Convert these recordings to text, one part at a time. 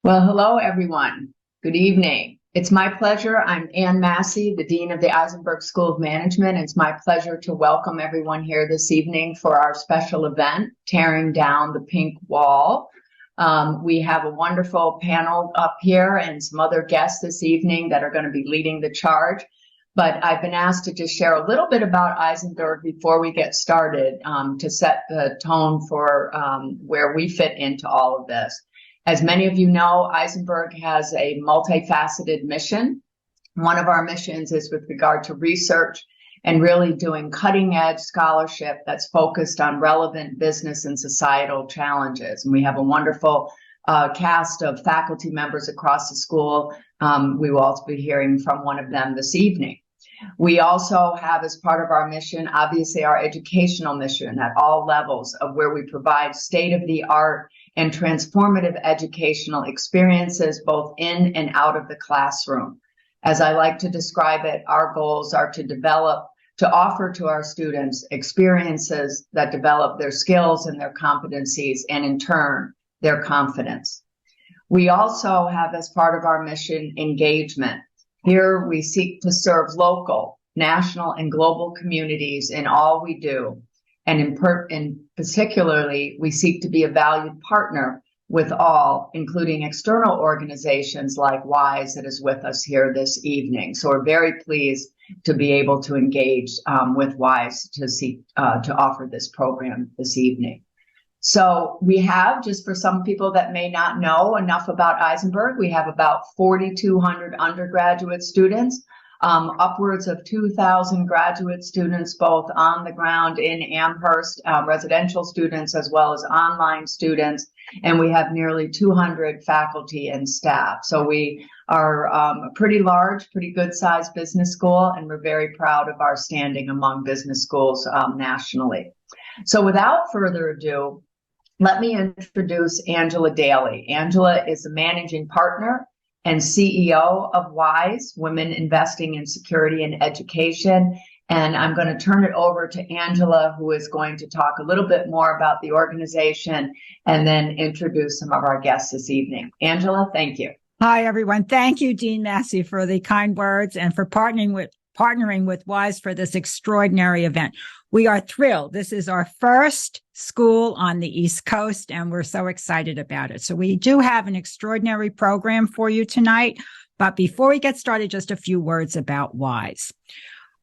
Well, hello, everyone. Good evening. It's my pleasure. I'm Ann Massey, the Dean of the Eisenberg School of Management. It's my pleasure to welcome everyone here this evening for our special event, Tearing Down the Pink Wall. We have a wonderful panel up here and some other guests this evening that are going to be leading the charge. But I've been asked to just share a little bit about Eisenberg before we get started to set the tone for where we fit into all of this. As many of you know, Eisenberg has a multifaceted mission. One of our missions is with regard to research and really doing cutting edge scholarship that's focused on relevant business and societal challenges. And we have a wonderful cast of faculty members across the school. We will also be hearing from one of them this evening. We also have, as part of our mission, obviously our educational mission at all levels, of where we provide state-of-the-art and transformative educational experiences both in and out of the classroom. As I like to describe it, our goals are to offer to our students experiences that develop their skills and their competencies, and in turn, their confidence. We also have, as part of our mission, engagement. Here we seek to serve local, national, and global communities in all we do. And in particularly, we seek to be a valued partner with all, including external organizations like WISE that is with us here this evening. So we're very pleased to be able to engage with WISE to offer this program this evening. So we have, just for some people that may not know enough about Eisenberg, we have about 4,200 undergraduate students, upwards of 2,000 graduate students, both on the ground in Amherst, residential students, as well as online students. And we have nearly 200 faculty and staff. So we are a pretty large, pretty good sized business school, and we're very proud of our standing among business schools nationally. So without further ado, let me introduce Angela Daly. Angela is the managing partner and CEO of WISE, Women Investing in Security and Education. And I'm going to turn it over to Angela, who is going to talk a little bit more about the organization and then introduce some of our guests this evening. Angela, thank you. Hi, everyone. Thank you, Dean Massey, for the kind words and for partnering with WISE for this extraordinary event. We are thrilled. This is our first school on the East Coast, and we're so excited about it. So we do have an extraordinary program for you tonight. But before we get started, just a few words about WISE.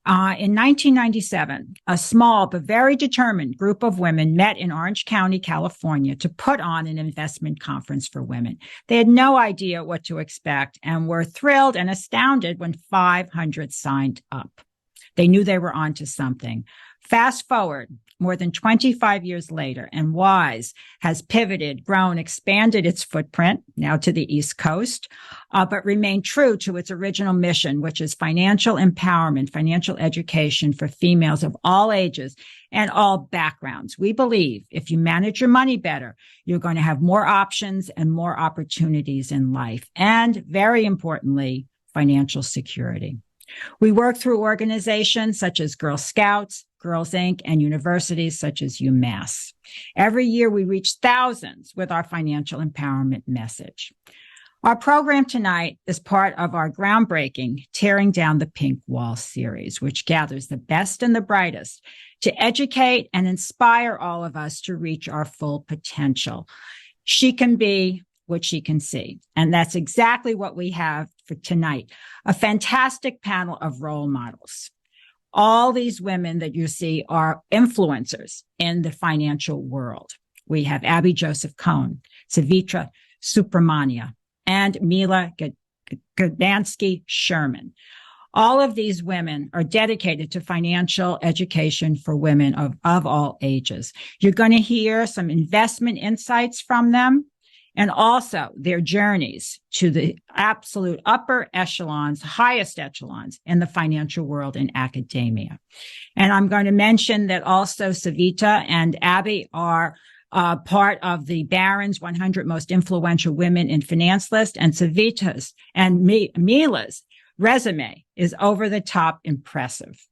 In 1997, a small but very determined group of women met in Orange County, California, to put on an investment conference for women. They had no idea what to expect and were thrilled and astounded when 500 signed up. They knew they were onto something. Fast forward more than 25 years later, and WISE has pivoted, grown, expanded its footprint now to the East Coast, but remained true to its original mission, which is financial empowerment, financial education for females of all ages and all backgrounds. We believe if you manage your money better, you're going to have more options and more opportunities in life. And very importantly, financial security. We work through organizations such as Girl Scouts, Girls Inc., and universities such as UMass. Every year, we reach thousands with our financial empowerment message. Our program tonight is part of our groundbreaking Tearing Down the Pink Wall series, which gathers the best and the brightest to educate and inspire all of us to reach our full potential. She can be what she can see. And that's exactly what we have for tonight. A fantastic panel of role models. All these women that you see are influencers in the financial world. We have Abby Joseph Cohn, Savitra Subramania, and Mila Gdansky Sherman. All of these women are dedicated to financial education for women of all ages. You're going to hear some investment insights from them, and also their journeys to the absolute upper echelons, highest echelons in the financial world and academia. And I'm going to mention that also Savita and Abby are part of the Barron's 100 Most Influential Women in Finance list, and Savita's and Mila's resume is over the top impressive.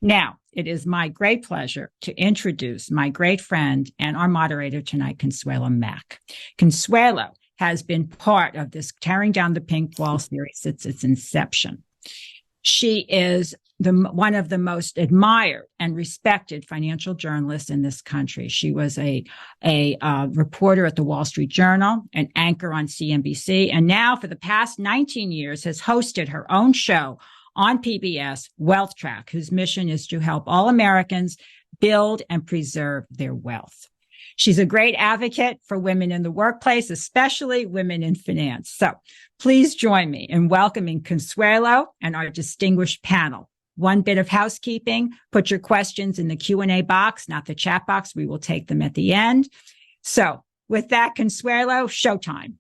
Now, it is my great pleasure to introduce my great friend and our moderator tonight, Consuelo Mack. Consuelo has been part of this Tearing Down the Pink Wall series since its inception. She is one of the most admired and respected financial journalists in this country. She was a reporter at the Wall Street Journal, an anchor on CNBC, and now for the past 19 years has hosted her own show on PBS, Wealth Track, whose mission is to help all Americans build and preserve their wealth. She's a great advocate for women in the workplace, especially women in finance. So please join me in welcoming Consuelo and our distinguished panel. One bit of housekeeping, put your questions in the Q&A box, not the chat box. We will take them at the end. So with that, Consuelo, showtime.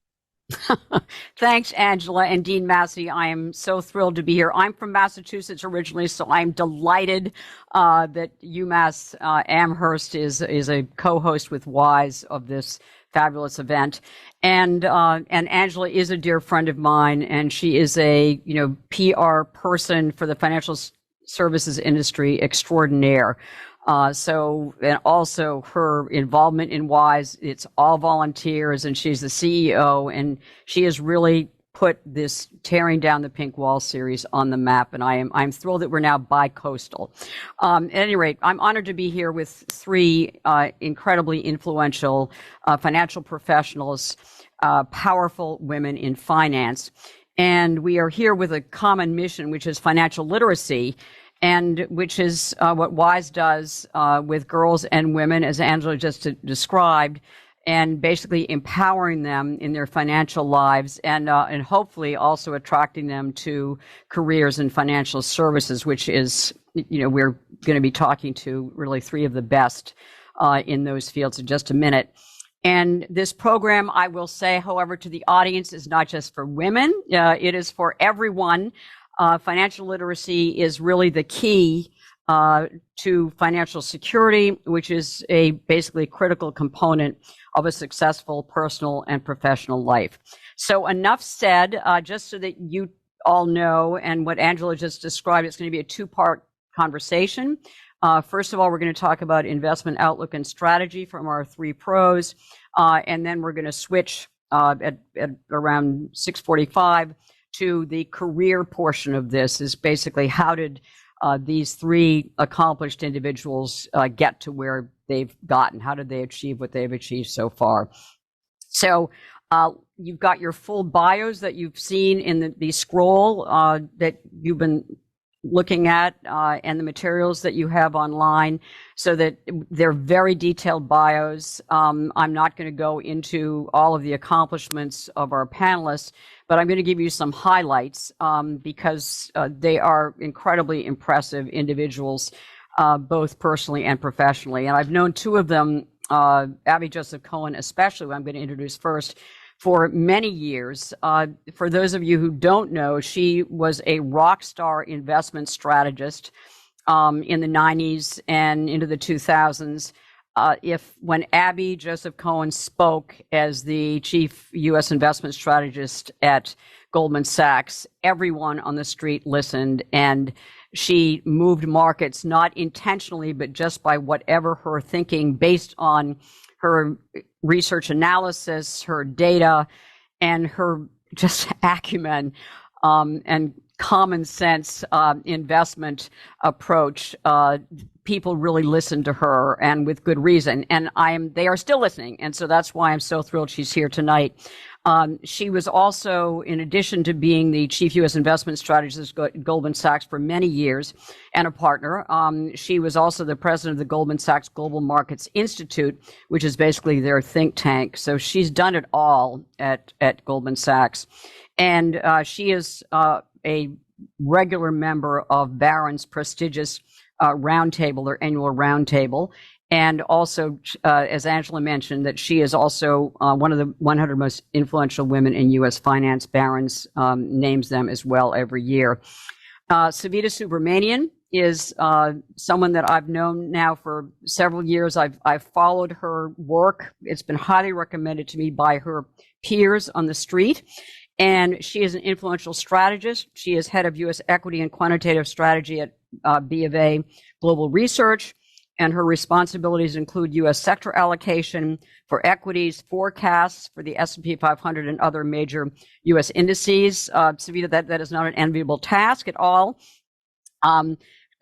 Thanks, Angela and Dean Massey. I am so thrilled to be here. I'm from Massachusetts originally, so I'm delighted that UMass Amherst is a co-host with Wise of this fabulous event. And Angela is a dear friend of mine, and she is a PR person for the financial services industry extraordinaire. And also her involvement in Wise, it's all volunteers, and she's the CEO, and she has really put this Tearing Down the Pink Wall series on the map. And I'm thrilled that we're now bi-coastal. At any rate, I'm honored to be here with three incredibly influential financial professionals, powerful women in finance. And we are here with a common mission, which is financial literacy, and which is what Wise does with girls and women, as Angela just described, and basically empowering them in their financial lives, and hopefully also attracting them to careers in financial services, which is, we're going to be talking to really three of the best in those fields in just a minute. And this program, I will say, however, to the audience, is not just for women. It is for everyone. Financial literacy is really the key to financial security, which is a basically critical component of a successful personal and professional life. So enough said, just so that you all know, and what Angela just described, it's going to be a two-part conversation. First of all, we're going to talk about investment outlook and strategy from our three pros, and then we're going to switch at around 6:45 to the career portion of this. Is basically how did these three accomplished individuals get to where they've gotten? How did they achieve what they've achieved so far? So you've got your full bios that you've seen in the scroll that you've been looking at, and the materials that you have online, so that they're very detailed bios. I'm not going to go into all of the accomplishments of our panelists, but I'm going to give you some highlights because they are incredibly impressive individuals, both personally and professionally. And I've known two of them, Abby Joseph Cohen especially, who I'm going to introduce first, for many years. For those of you who don't know, she was a rock star investment strategist in the 90s and into the 2000s. When Abby Joseph Cohen spoke as the chief U.S. investment strategist at Goldman Sachs, everyone on the street listened, and she moved markets not intentionally, but just by whatever her thinking based on her research analysis, her data, and her just acumen and common sense investment approach. People really listened to her, and with good reason. And they are still listening, and so that's why I'm so thrilled she's here tonight. She was also, in addition to being the chief U.S. investment strategist at Goldman Sachs for many years and a partner, she was also the president of the Goldman Sachs Global Markets Institute, which is basically their think tank. So she's done it all at Goldman Sachs. And she is a regular member of Barron's prestigious roundtable, their annual roundtable. And also, as Angela mentioned, that she is also one of the 100 most influential women in U.S. finance. Barron's names them as well every year. Savita Subramanian is someone that I've known now for several years. I've followed her work. It's been highly recommended to me by her peers on the street. And she is an influential strategist. She is head of U.S. equity and quantitative strategy at B of A Global Research. and her responsibilities include U.S. sector allocation for equities, forecasts for the S&P 500 and other major U.S. indices. Savita, that is not an enviable task at all.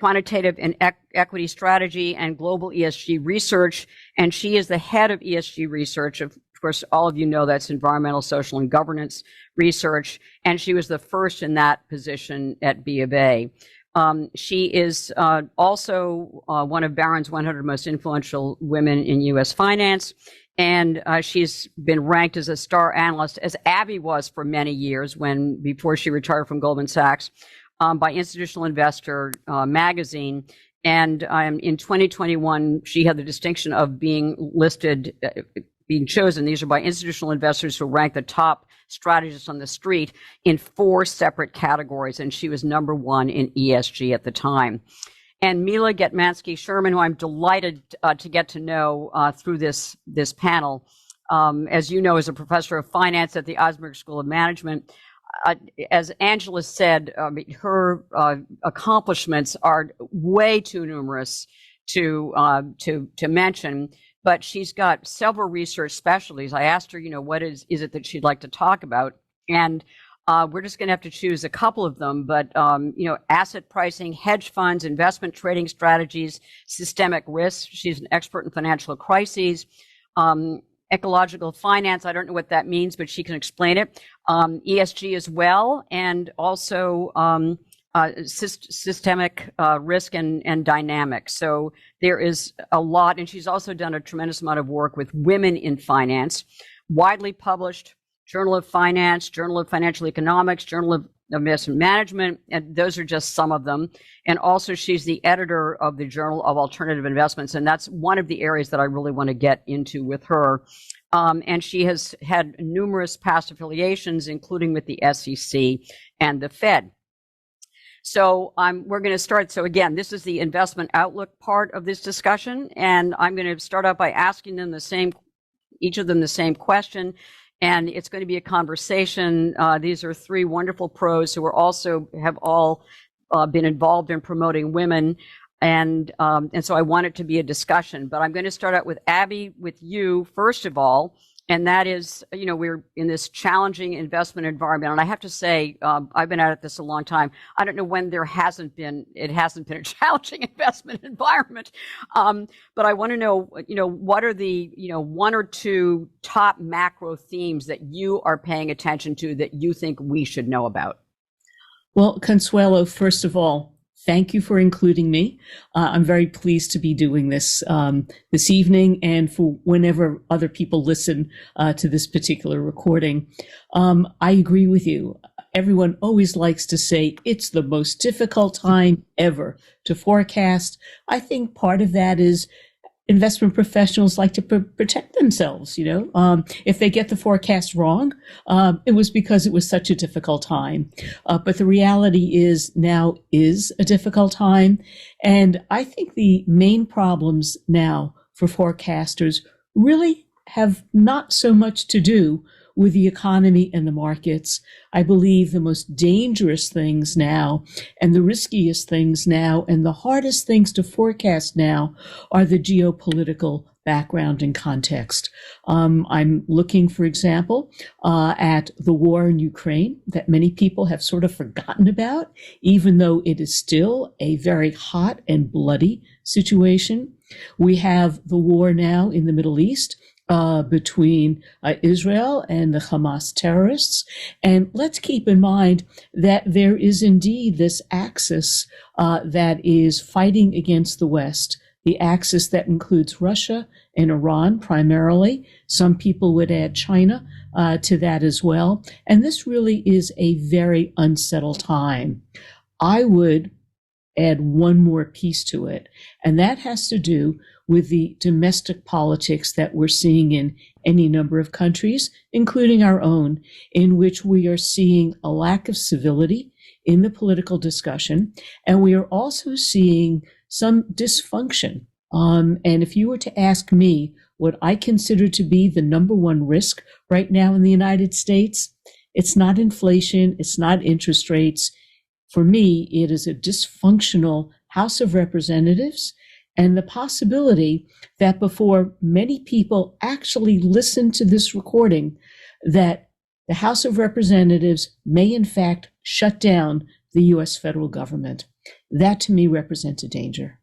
Quantitative and equity strategy and global ESG research, and she is the head of ESG research. Of course, all of you know that's environmental, social, and governance research, and she was the first in that position at B of A. She is also one of Barron's 100 most influential women in U.S. finance, and she's been ranked as a star analyst, as Abby was for many years before she retired from Goldman Sachs, by Institutional Investor magazine. And in 2021, she had the distinction of being chosen. These are by institutional investors who rank the top strategists on the street in 4 separate categories. And she was number 1 in ESG at the time. And Mila Getmansky-Sherman, who I'm delighted to get to know through this panel, as you know, is a professor of finance at the Eisenberg School of Management. As Angela said, her accomplishments are way too numerous to mention, but she's got several research specialties. I asked her, what is it that she'd like to talk about? And we're just going to have to choose a couple of them, but, asset pricing, hedge funds, investment trading strategies, systemic risk. She's an expert in financial crises. Ecological finance, I don't know what that means, but she can explain it. ESG as well, and also systemic risk and dynamics. So there is a lot, and she's also done a tremendous amount of work with women in finance, widely published, Journal of Finance, Journal of Financial Economics, Journal of Investment Management, and those are just some of them. And also she's the editor of the Journal of Alternative Investments, and that's one of the areas that I really want to get into with her. And she has had numerous past affiliations, including with the SEC and the Fed. So we're going to start. So again, this is the investment outlook part of this discussion, and I'm going to start out by asking them each of them the same question. And it's going to be a conversation. These are 3 wonderful pros who have all been involved in promoting women. And so I want it to be a discussion. But I'm going to start out with Abby, with you, first of all. And that is, we're in this challenging investment environment. And I have to say, I've been at this a long time. I don't know when it hasn't been a challenging investment environment. But I want to know, what are the, 1 or 2 top macro themes that you are paying attention to that you think we should know about? Well, Consuelo, first of all, thank you for including me. I'm very pleased to be doing this this evening and for whenever other people listen to this particular recording. I agree with you. Everyone always likes to say it's the most difficult time ever to forecast. I think part of that is investment professionals like to protect themselves. If they get the forecast wrong, it was because it was such a difficult time. But the reality is now is a difficult time. And I think the main problems now for forecasters really have not so much to do with the economy and the markets. I believe the most dangerous things now and the riskiest things now and the hardest things to forecast now are the geopolitical background and context. I'm looking, for example, at the war in Ukraine that many people have sort of forgotten about, even though it is still a very hot and bloody situation. We have the war now in the Middle East between Israel and the Hamas terrorists. And let's keep in mind that there is indeed this axis that is fighting against the West, the axis that includes Russia and Iran primarily. Some people would add China to that as well. And this really is a very unsettled time. I would add one more piece to it, and that has to do with the domestic politics that we're seeing in any number of countries, including our own, in which we are seeing a lack of civility in the political discussion, and we are also seeing some dysfunction. And if you were to ask me what I consider to be the number one risk right now in the United States, it's not inflation, it's not interest rates. For me, it is a dysfunctional House of Representatives and the possibility that before many people actually listen to this recording, that the House of Representatives may in fact shut down the U.S. federal government. That to me represents a danger.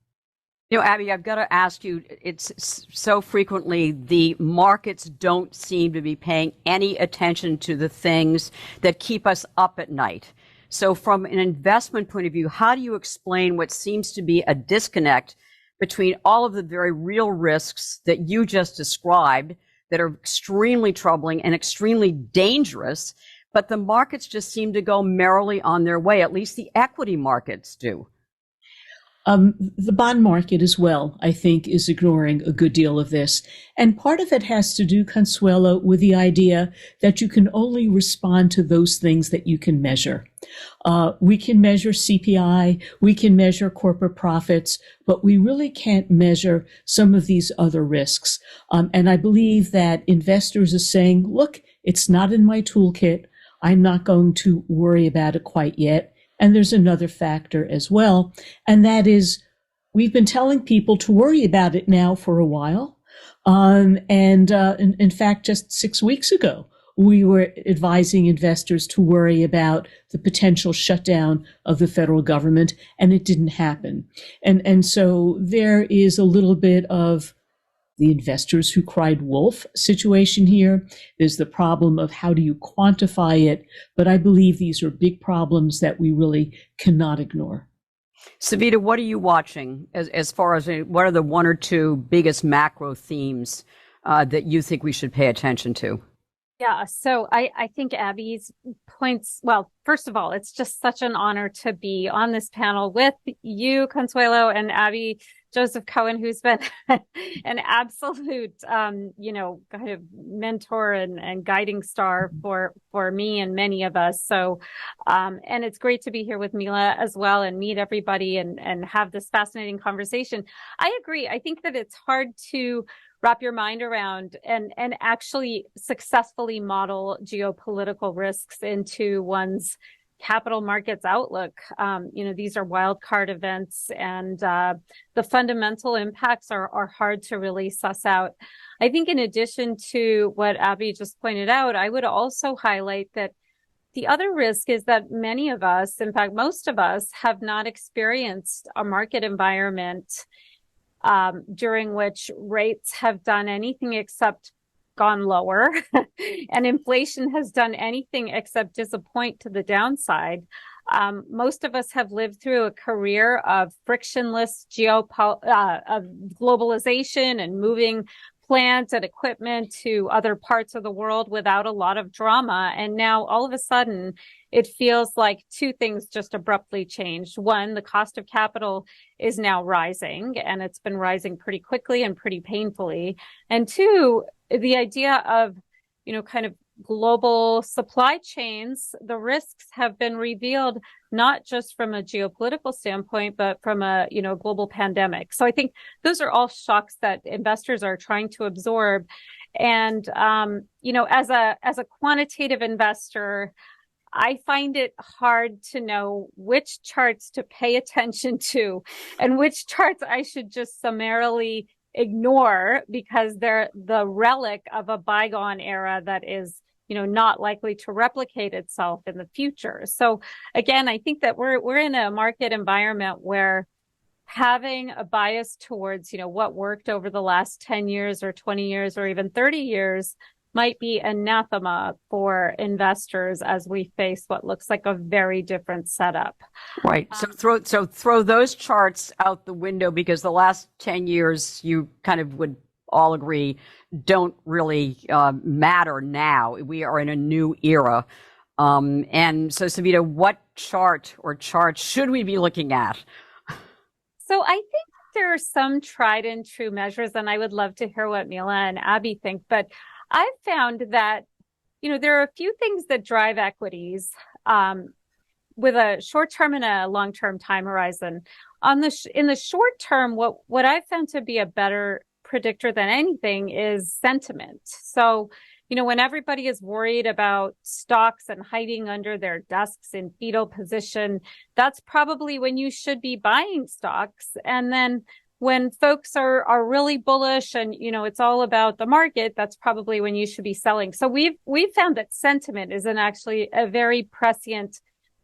Abby, I've got to ask you, it's so frequently the markets don't seem to be paying any attention to the things that keep us up at night. So from an investment point of view, how do you explain what seems to be a disconnect between all of the very real risks that you just described that are extremely troubling and extremely dangerous, but the markets just seem to go merrily on their way, at least the equity markets do? The bond market as well, I think, is ignoring a good deal of this. And part of it has to do, Consuelo, with the idea that you can only respond to those things that you can measure. We can measure CPI, we can measure corporate profits, but we really can't measure some of these other risks. And I believe that investors are saying, look, it's not in my toolkit. I'm not going to worry about it quite yet. And there's another factor as well, and that is we've been telling people to worry about it now for a while. In fact, just 6 weeks ago, we were advising investors to worry about the potential shutdown of the federal government, and it didn't happen. And so there is a little bit of the investors who cried wolf situation here. There's the problem of how do you quantify it, but I believe these are big problems that we really cannot ignore. Savita, what are you watching as far as what are the one or two biggest macro themes that you think we should pay attention to? Yeah, so I think Abby's points, well, first of all, it's just such an honor to be on this panel with you, Consuelo, and Abby Joseph Cohen, who's been an absolute, kind of mentor and guiding star for me and many of us. So, and it's great to be here with Mila as well and meet everybody and have this fascinating conversation. I agree. I think that it's hard to wrap your mind around and actually successfully model geopolitical risks into one's capital markets outlook. These are wild card events, and the fundamental impacts are hard to really suss out. I think in addition to what Abby just pointed out, I would also highlight that the other risk is that many of us, in fact, most of us, have not experienced a market environment during which rates have done anything except gone lower and inflation has done anything except disappoint to the downside. Most of us have lived through a career of frictionless of globalization and moving plant and equipment to other parts of the world without a lot of drama. And now all of a sudden, it feels like two things just abruptly changed. One, the cost of capital is now rising, and it's been rising pretty quickly and pretty painfully. And two, the idea of, kind of global supply chains, the risks have been revealed not just from a geopolitical standpoint, but from a, global pandemic. So I think those are all shocks that investors are trying to absorb. And, as a quantitative investor, I find it hard to know which charts to pay attention to and which charts I should just summarily ignore because they're the relic of a bygone era that is, not likely to replicate itself in the future. So again, I think that we're in a market environment where having a bias towards, what worked over the last 10 years or 20 years or even 30 years might be anathema for investors as we face what looks like a very different setup. Right. So throw those charts out the window because the last 10 years you kind of would all agree don't really matter now. We are in a new era. And so, Savita, what chart or charts should we be looking at? So I think there are some tried and true measures, and I would love to hear what Mila and Abby think. But I've found that, there are a few things that drive equities with a short-term and a long-term time horizon. In the short term, what I've found to be a better predictor than anything is sentiment. So, when everybody is worried about stocks and hiding under their desks in fetal position, that's probably when you should be buying stocks. And then when folks are really bullish and, it's all about the market, that's probably when you should be selling. So we've found that sentiment is actually a very prescient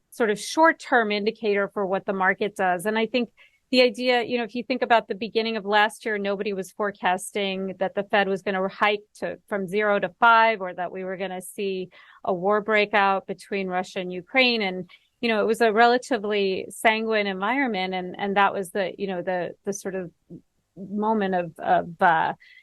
sort of short-term indicator for what the market does. And I think the idea, if you think about the beginning of last year, nobody was forecasting that the Fed was going to hike from 0 to 5, or that we were going to see a war breakout between Russia and Ukraine. And, it was a relatively sanguine environment. And that was the sort of moment of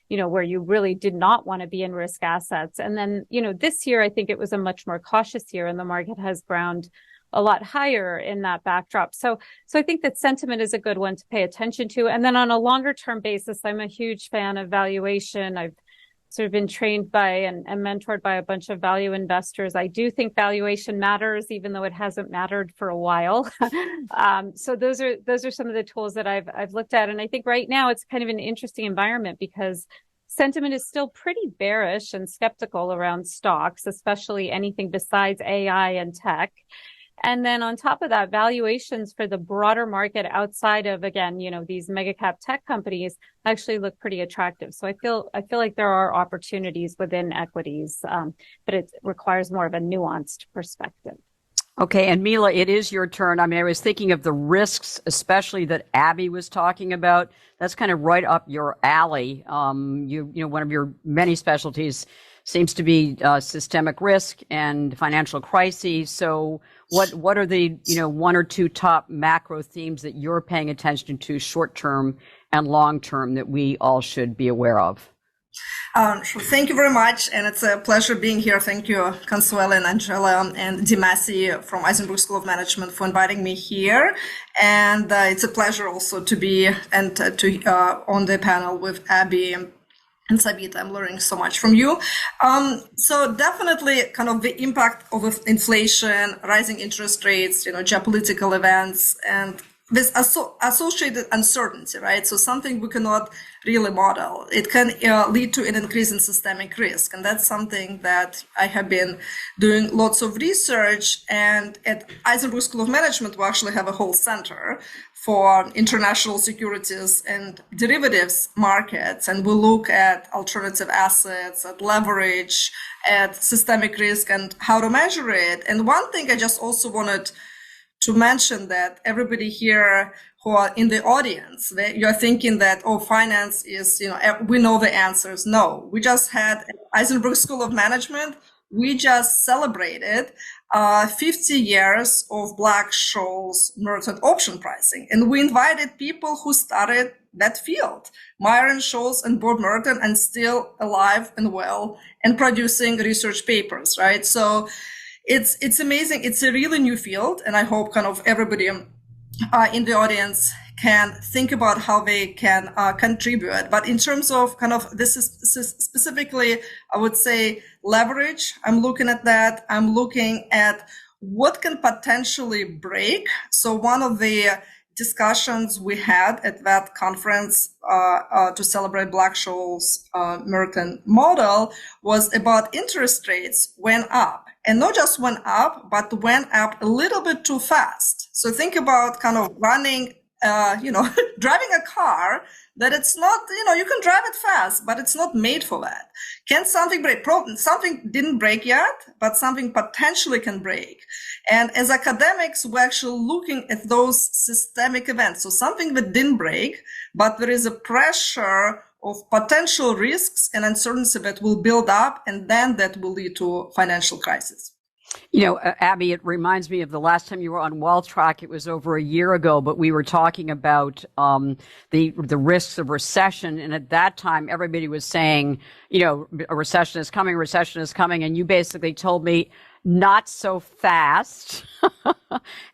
where you really did not want to be in risk assets. And then, this year, I think it was a much more cautious year, and the market has ground a lot higher in that backdrop. So I think that sentiment is a good one to pay attention to. And then on a longer term basis, I'm a huge fan of valuation. I've sort of been trained by and mentored by a bunch of value investors. I do think valuation matters, even though it hasn't mattered for a while. So those are some of the tools that I've looked at. And I think right now it's kind of an interesting environment because sentiment is still pretty bearish and skeptical around stocks, especially anything besides AI and tech. And then on top of that, valuations for the broader market outside of, again, these mega cap tech companies actually look pretty attractive. So I feel like there are opportunities within equities, but it requires more of a nuanced perspective. Okay. And Mila, it is your turn. I mean, I was thinking of the risks, especially that Abby was talking about. That's kind of right up your alley. One of your many specialties seems to be systemic risk and financial crises. So what are the one or two top macro themes that you're paying attention to short term and long term that we all should be aware of? Sure. Thank you very much, and it's a pleasure being here. Thank you, Consuelo and Angela and Dean Massey from Eisenberg School of Management for inviting me here. And it's a pleasure also to be on the panel with Abby and Sabita. I'm learning so much from you. So definitely kind of the impact of inflation, rising interest rates, geopolitical events, and this associated uncertainty, right? So something we cannot really model. It can lead to an increase in systemic risk. And that's something that I have been doing lots of research. And at Eisenberg School of Management, we actually have a whole center for international securities and derivatives markets. And we look at alternative assets, at leverage, at systemic risk and how to measure it. And one thing I just also wanted to mention that everybody here who are in the audience, you're thinking that, finance is, we know the answers. No, we just had Eisenberg School of Management. We just celebrated 50 years of Black-Scholes Merton option pricing. And we invited people who started that field, Myron Scholes and Bob Merton, and still alive and well and producing research papers, right? So it's amazing. It's a really new field, and I hope kind of everybody in the audience can think about how they can contribute. But in terms of kind of this is specifically, I would say leverage. I'm looking at that. I'm looking at what can potentially break. So one of the discussions we had at that conference to celebrate Black-Scholes Merton model was about interest rates went up. And not just went up, but went up a little bit too fast. So think about kind of running, driving a car that it's not, you can drive it fast, but it's not made for that. Can something break? Something didn't break yet, but something potentially can break. And as academics, we're actually looking at those systemic events. So something that didn't break, but there is a pressure of potential risks and uncertainty that will build up, and then that will lead to financial crisis. Abby, it reminds me of the last time you were on Wealth Track. It was over a year ago, but we were talking about the risks of recession. And at that time, everybody was saying, a recession is coming. And you basically told me, not so fast.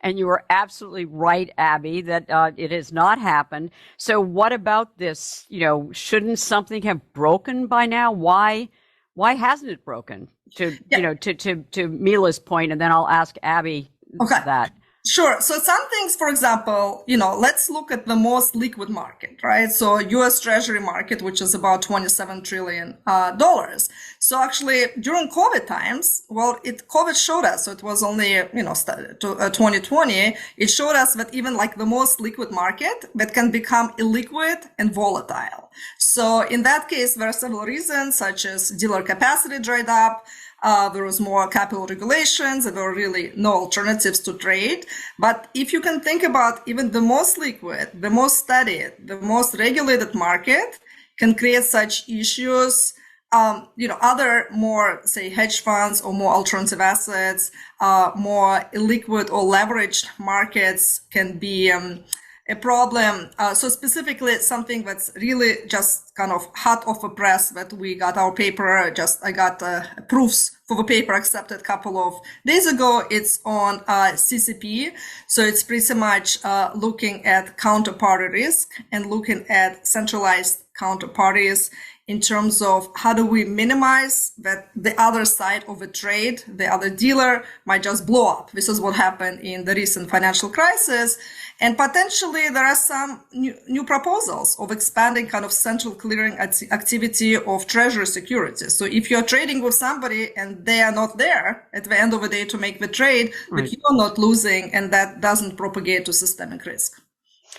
And you were absolutely right, Abby, that it has not happened. So what about this? Shouldn't something have broken by now? Why hasn't it broken? To Mila's point, and then I'll ask Abby that. Sure. So some things, for example, let's look at the most liquid market, right? So US Treasury market, which is about $27 trillion. So actually during COVID times, COVID showed us, so it was only, 2020, it showed us that even like the most liquid market that can become illiquid and volatile. So in that case, there are several reasons, such as dealer capacity dried up. There was more capital regulations and there were really no alternatives to trade. But if you can think about even the most liquid, the most studied, the most regulated market can create such issues, other more, say, hedge funds or more alternative assets, more illiquid or leveraged markets can be a problem. So specifically something that's really just kind of hot off the press that we got our paper, I got proofs for the paper accepted a couple of days ago. It's on CCP. So it's pretty much looking at counterparty risk and looking at centralized counterparties in terms of how do we minimize that the other side of a trade, the other dealer might just blow up. This is what happened in the recent financial crisis. And potentially there are some new proposals of expanding kind of central clearing activity of treasury securities. So if you're trading with somebody and they are not there at the end of the day to make the trade, right, but you're not losing, and that doesn't propagate to systemic risk.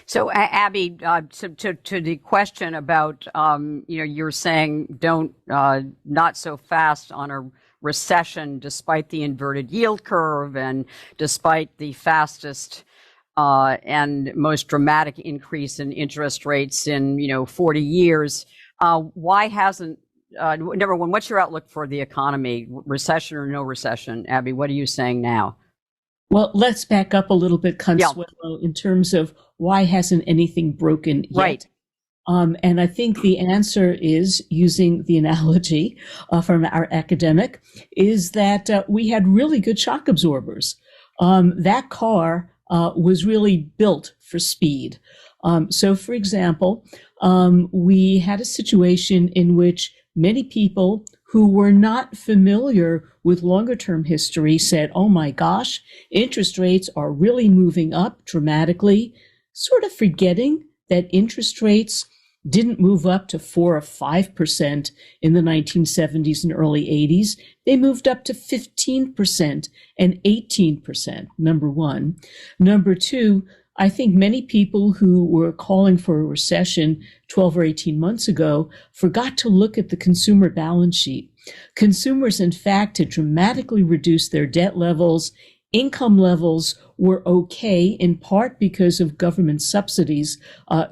So, Abby, to the question about, you're saying don't, not so fast on a recession, despite the inverted yield curve and despite the fastest and most dramatic increase in interest rates in, 40 years. Why hasn't, number one, what's your outlook for the economy, recession or no recession? Abby, what are you saying now? Well, let's back up a little bit, Consuelo, in terms of why hasn't anything broken yet? Right. And I think the answer is, using the analogy from our academic, is that we had really good shock absorbers. That car was really built for speed. So, for example, we had a situation in which many people who were not familiar with longer term history said, oh my gosh, interest rates are really moving up dramatically, sort of forgetting that interest rates didn't move up to 4 or 5% in the 1970s and early 80s. They moved up to 15% and 18%, number one. Number two, I think many people who were calling for a recession 12 or 18 months ago forgot to look at the consumer balance sheet. Consumers, in fact, had dramatically reduced their debt levels. Income levels were okay, in part because of government subsidies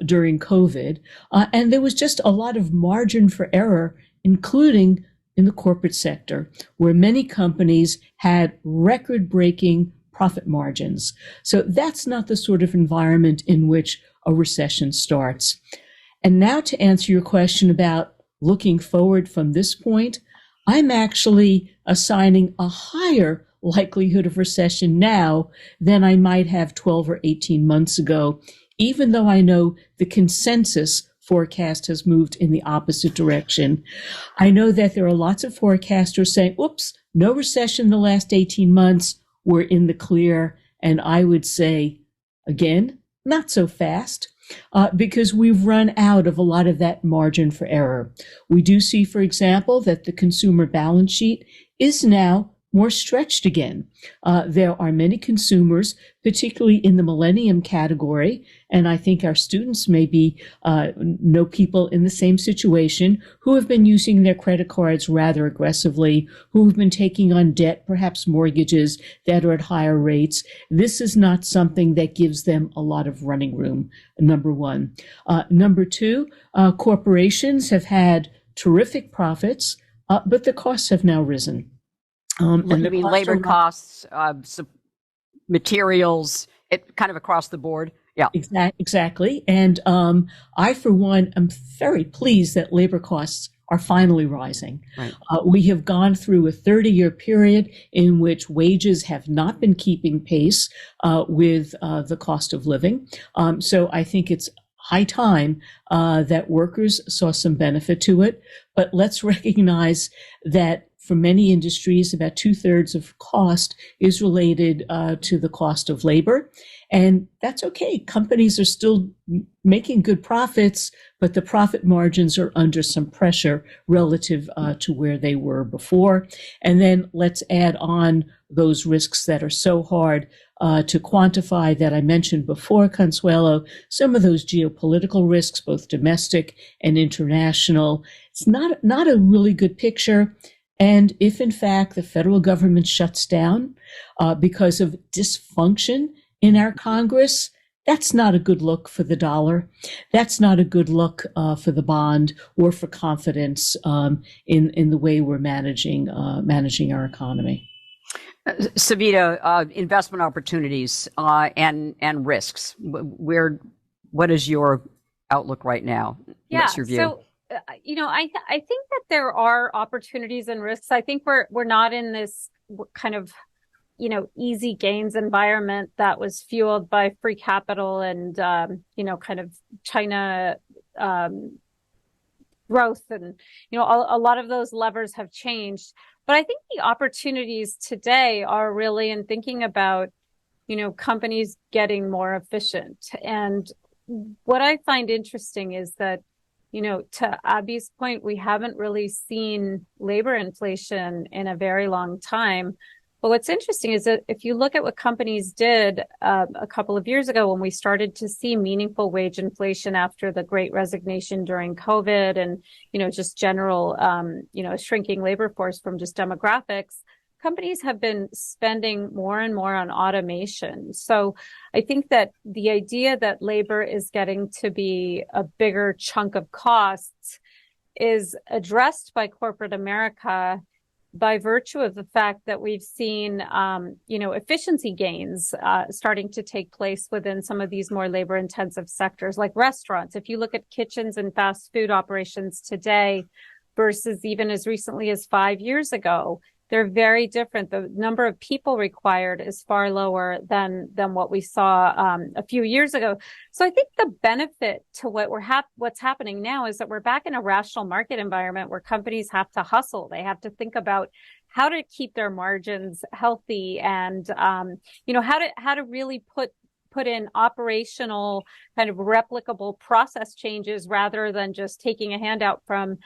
during COVID. And there was just a lot of margin for error, including in the corporate sector, where many companies had record-breaking profit margins. So that's not the sort of environment in which a recession starts. And now to answer your question about looking forward from this point, I'm actually assigning a higher likelihood of recession now than I might have 12 or 18 months ago, even though I know the consensus forecast has moved in the opposite direction. I know that there are lots of forecasters saying, oops, no recession the last 18 months. We're in the clear. And I would say, again, not so fast, because we've run out of a lot of that margin for error. We do see, for example, that the consumer balance sheet is now more stretched again. There are many consumers, particularly in the millennium category, and I think our students maybe know people in the same situation who have been using their credit cards rather aggressively, who have been taking on debt, perhaps mortgages that are at higher rates. This is not something that gives them a lot of running room, number one. Number two, corporations have had terrific profits, but the costs have now risen. And I mean, labor costs, materials, kind of across the board. Yeah, exactly. And I, for one, am very pleased that labor costs are finally rising. Right. We have gone through a 30-year period in which wages have not been keeping pace with the cost of living. So I think it's high time that workers saw some benefit to it. But let's recognize that for many industries, about 2/3 of cost is related to the cost of labor. And that's okay. Companies are still making good profits, but the profit margins are under some pressure relative to where they were before. And then let's add on those risks that are so hard to quantify that I mentioned before, Consuelo, some of those geopolitical risks, both domestic and international. It's not a really good picture. And if in fact the federal government shuts down because of dysfunction in our Congress, that's not a good look for the dollar. That's not a good look for the bond or for confidence in the way we're managing our economy. Savita, investment opportunities and risks. What is your outlook right now? Yeah, what's your view? So I think that there are opportunities and risks. I think we're not in this kind of easy gains environment that was fueled by free capital and kind of China growth, and a lot of those levers have changed. But I think the opportunities today are really in thinking about companies getting more efficient. And what I find interesting is that to Abby's point, we haven't really seen labor inflation in a very long time. But what's interesting is that if you look at what companies did a couple of years ago, when we started to see meaningful wage inflation after the Great Resignation during COVID and, just general, shrinking labor force from just demographics, companies have been spending more and more on automation. So I think that the idea that labor is getting to be a bigger chunk of costs is addressed by corporate America by virtue of the fact that we've seen, efficiency gains starting to take place within some of these more labor-intensive sectors, like restaurants. If you look at kitchens and fast food operations today versus even as recently as 5 years ago, they're very different. The number of people required is far lower than what we saw a few years ago. So I think the benefit to what's happening now is that we're back in a rational market environment where companies have to hustle. They have to think about how to keep their margins healthy and how to really put in operational kind of replicable process changes rather than just taking a handout from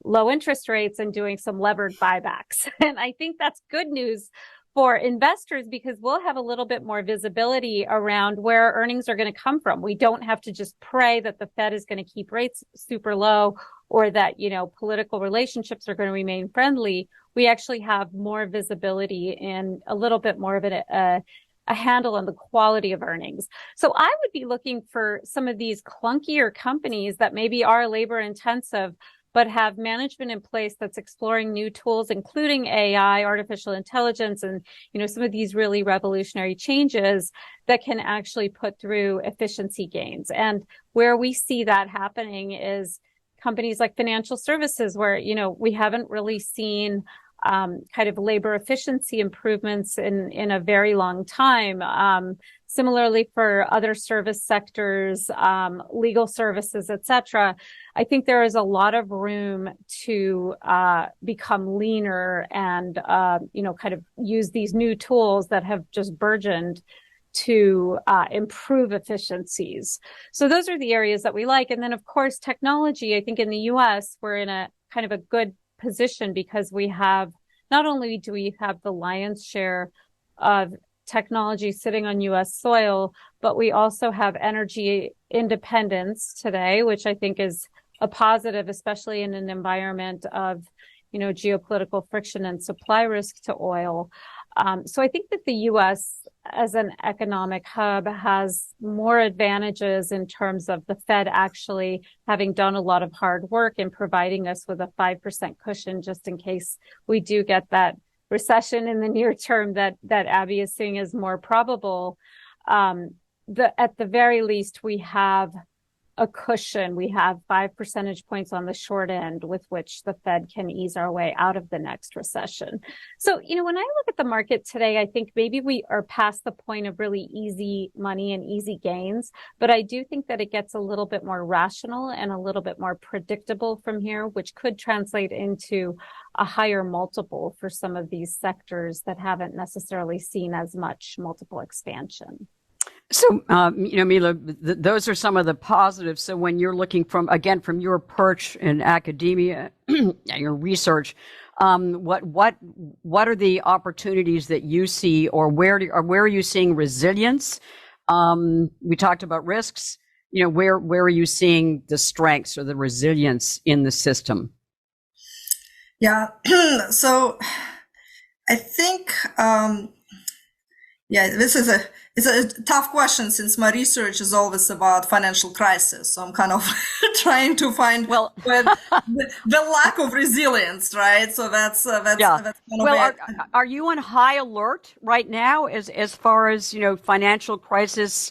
low interest rates and doing some levered buybacks. And I think that's good news for investors because we'll have a little bit more visibility around where earnings are going to come from. We don't have to just pray that the Fed is going to keep rates super low or that, political relationships are going to remain friendly. We actually have more visibility and a little bit more of a handle on the quality of earnings. So I would be looking for some of these clunkier companies that maybe are labor intensive, but have management in place that's exploring new tools, including AI, artificial intelligence, and, some of these really revolutionary changes that can actually put through efficiency gains. And where we see that happening is companies like financial services, where, we haven't really seen kind of labor efficiency improvements in a very long time. Similarly for other service sectors, legal services, et cetera, I think there is a lot of room to become leaner and, kind of use these new tools that have just burgeoned to improve efficiencies. So those are the areas that we like. And then, of course, technology. I think in the U.S., we're in a kind of a good position because we have, not only do we have the lion's share of technology sitting on U.S. soil, but we also have energy independence today, which I think is a positive, especially in an environment of, geopolitical friction and supply risk to oil. So I think that the U.S. as an economic hub has more advantages in terms of the Fed actually having done a lot of hard work in providing us with a 5% cushion just in case we do get that recession in the near term that Abby is seeing as more probable. At the very least, we have a cushion. We have 5 percentage points on the short end with which the Fed can ease our way out of the next recession. So, when I look at the market today, I think maybe we are past the point of really easy money and easy gains, but I do think that it gets a little bit more rational and a little bit more predictable from here, which could translate into a higher multiple for some of these sectors that haven't necessarily seen as much multiple expansion. So, Mila, those are some of the positives. So when you're looking from your perch in academia, your research, what are the opportunities that you see, or where are you seeing resilience? We talked about risks. Where are you seeing the strengths or the resilience in the system? Yeah. So I think, this is it's a tough question since my research is always about financial crisis. So I'm kind of trying to find the lack of resilience, right? So that's kind of it. Are you on high alert right now as far as, financial crisis,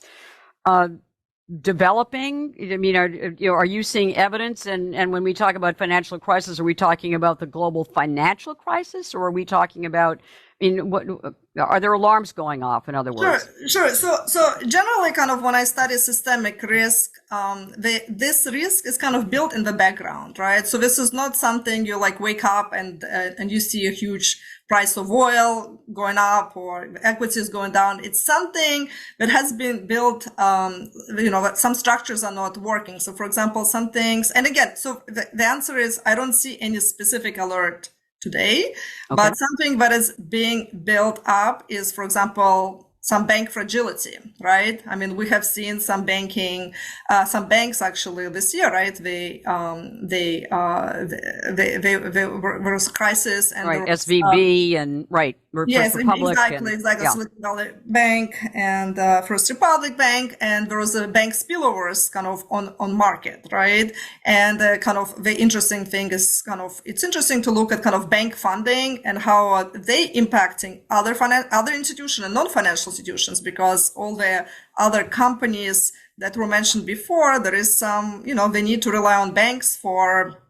developing? I mean, are you seeing evidence? And when we talk about financial crisis, are we talking about the global financial crisis, or are we talking about, what are there alarms going off, in other words? Sure. So generally, kind of when I study systemic risk, this risk is kind of built in the background, right? So this is not something you wake up and you see a huge price of oil going up or equities going down. It's something that has been built, that some structures are not working. So for example, some things, and again, so the answer is I don't see any specific alert today, but something that is being built up is, for example, some bank fragility, right? I mean, we have seen some banks actually this year, right? There was a crisis, and right, SVB and yes, Republic exactly. Silicon Valley Bank and First Republic Bank, and there was a bank spillovers kind of on market, right? And kind of the interesting thing is it's interesting to look at kind of bank funding and how are they impacting other institutions and non-financial institutions, because all the other companies that were mentioned before, there is some, they need to rely on banks for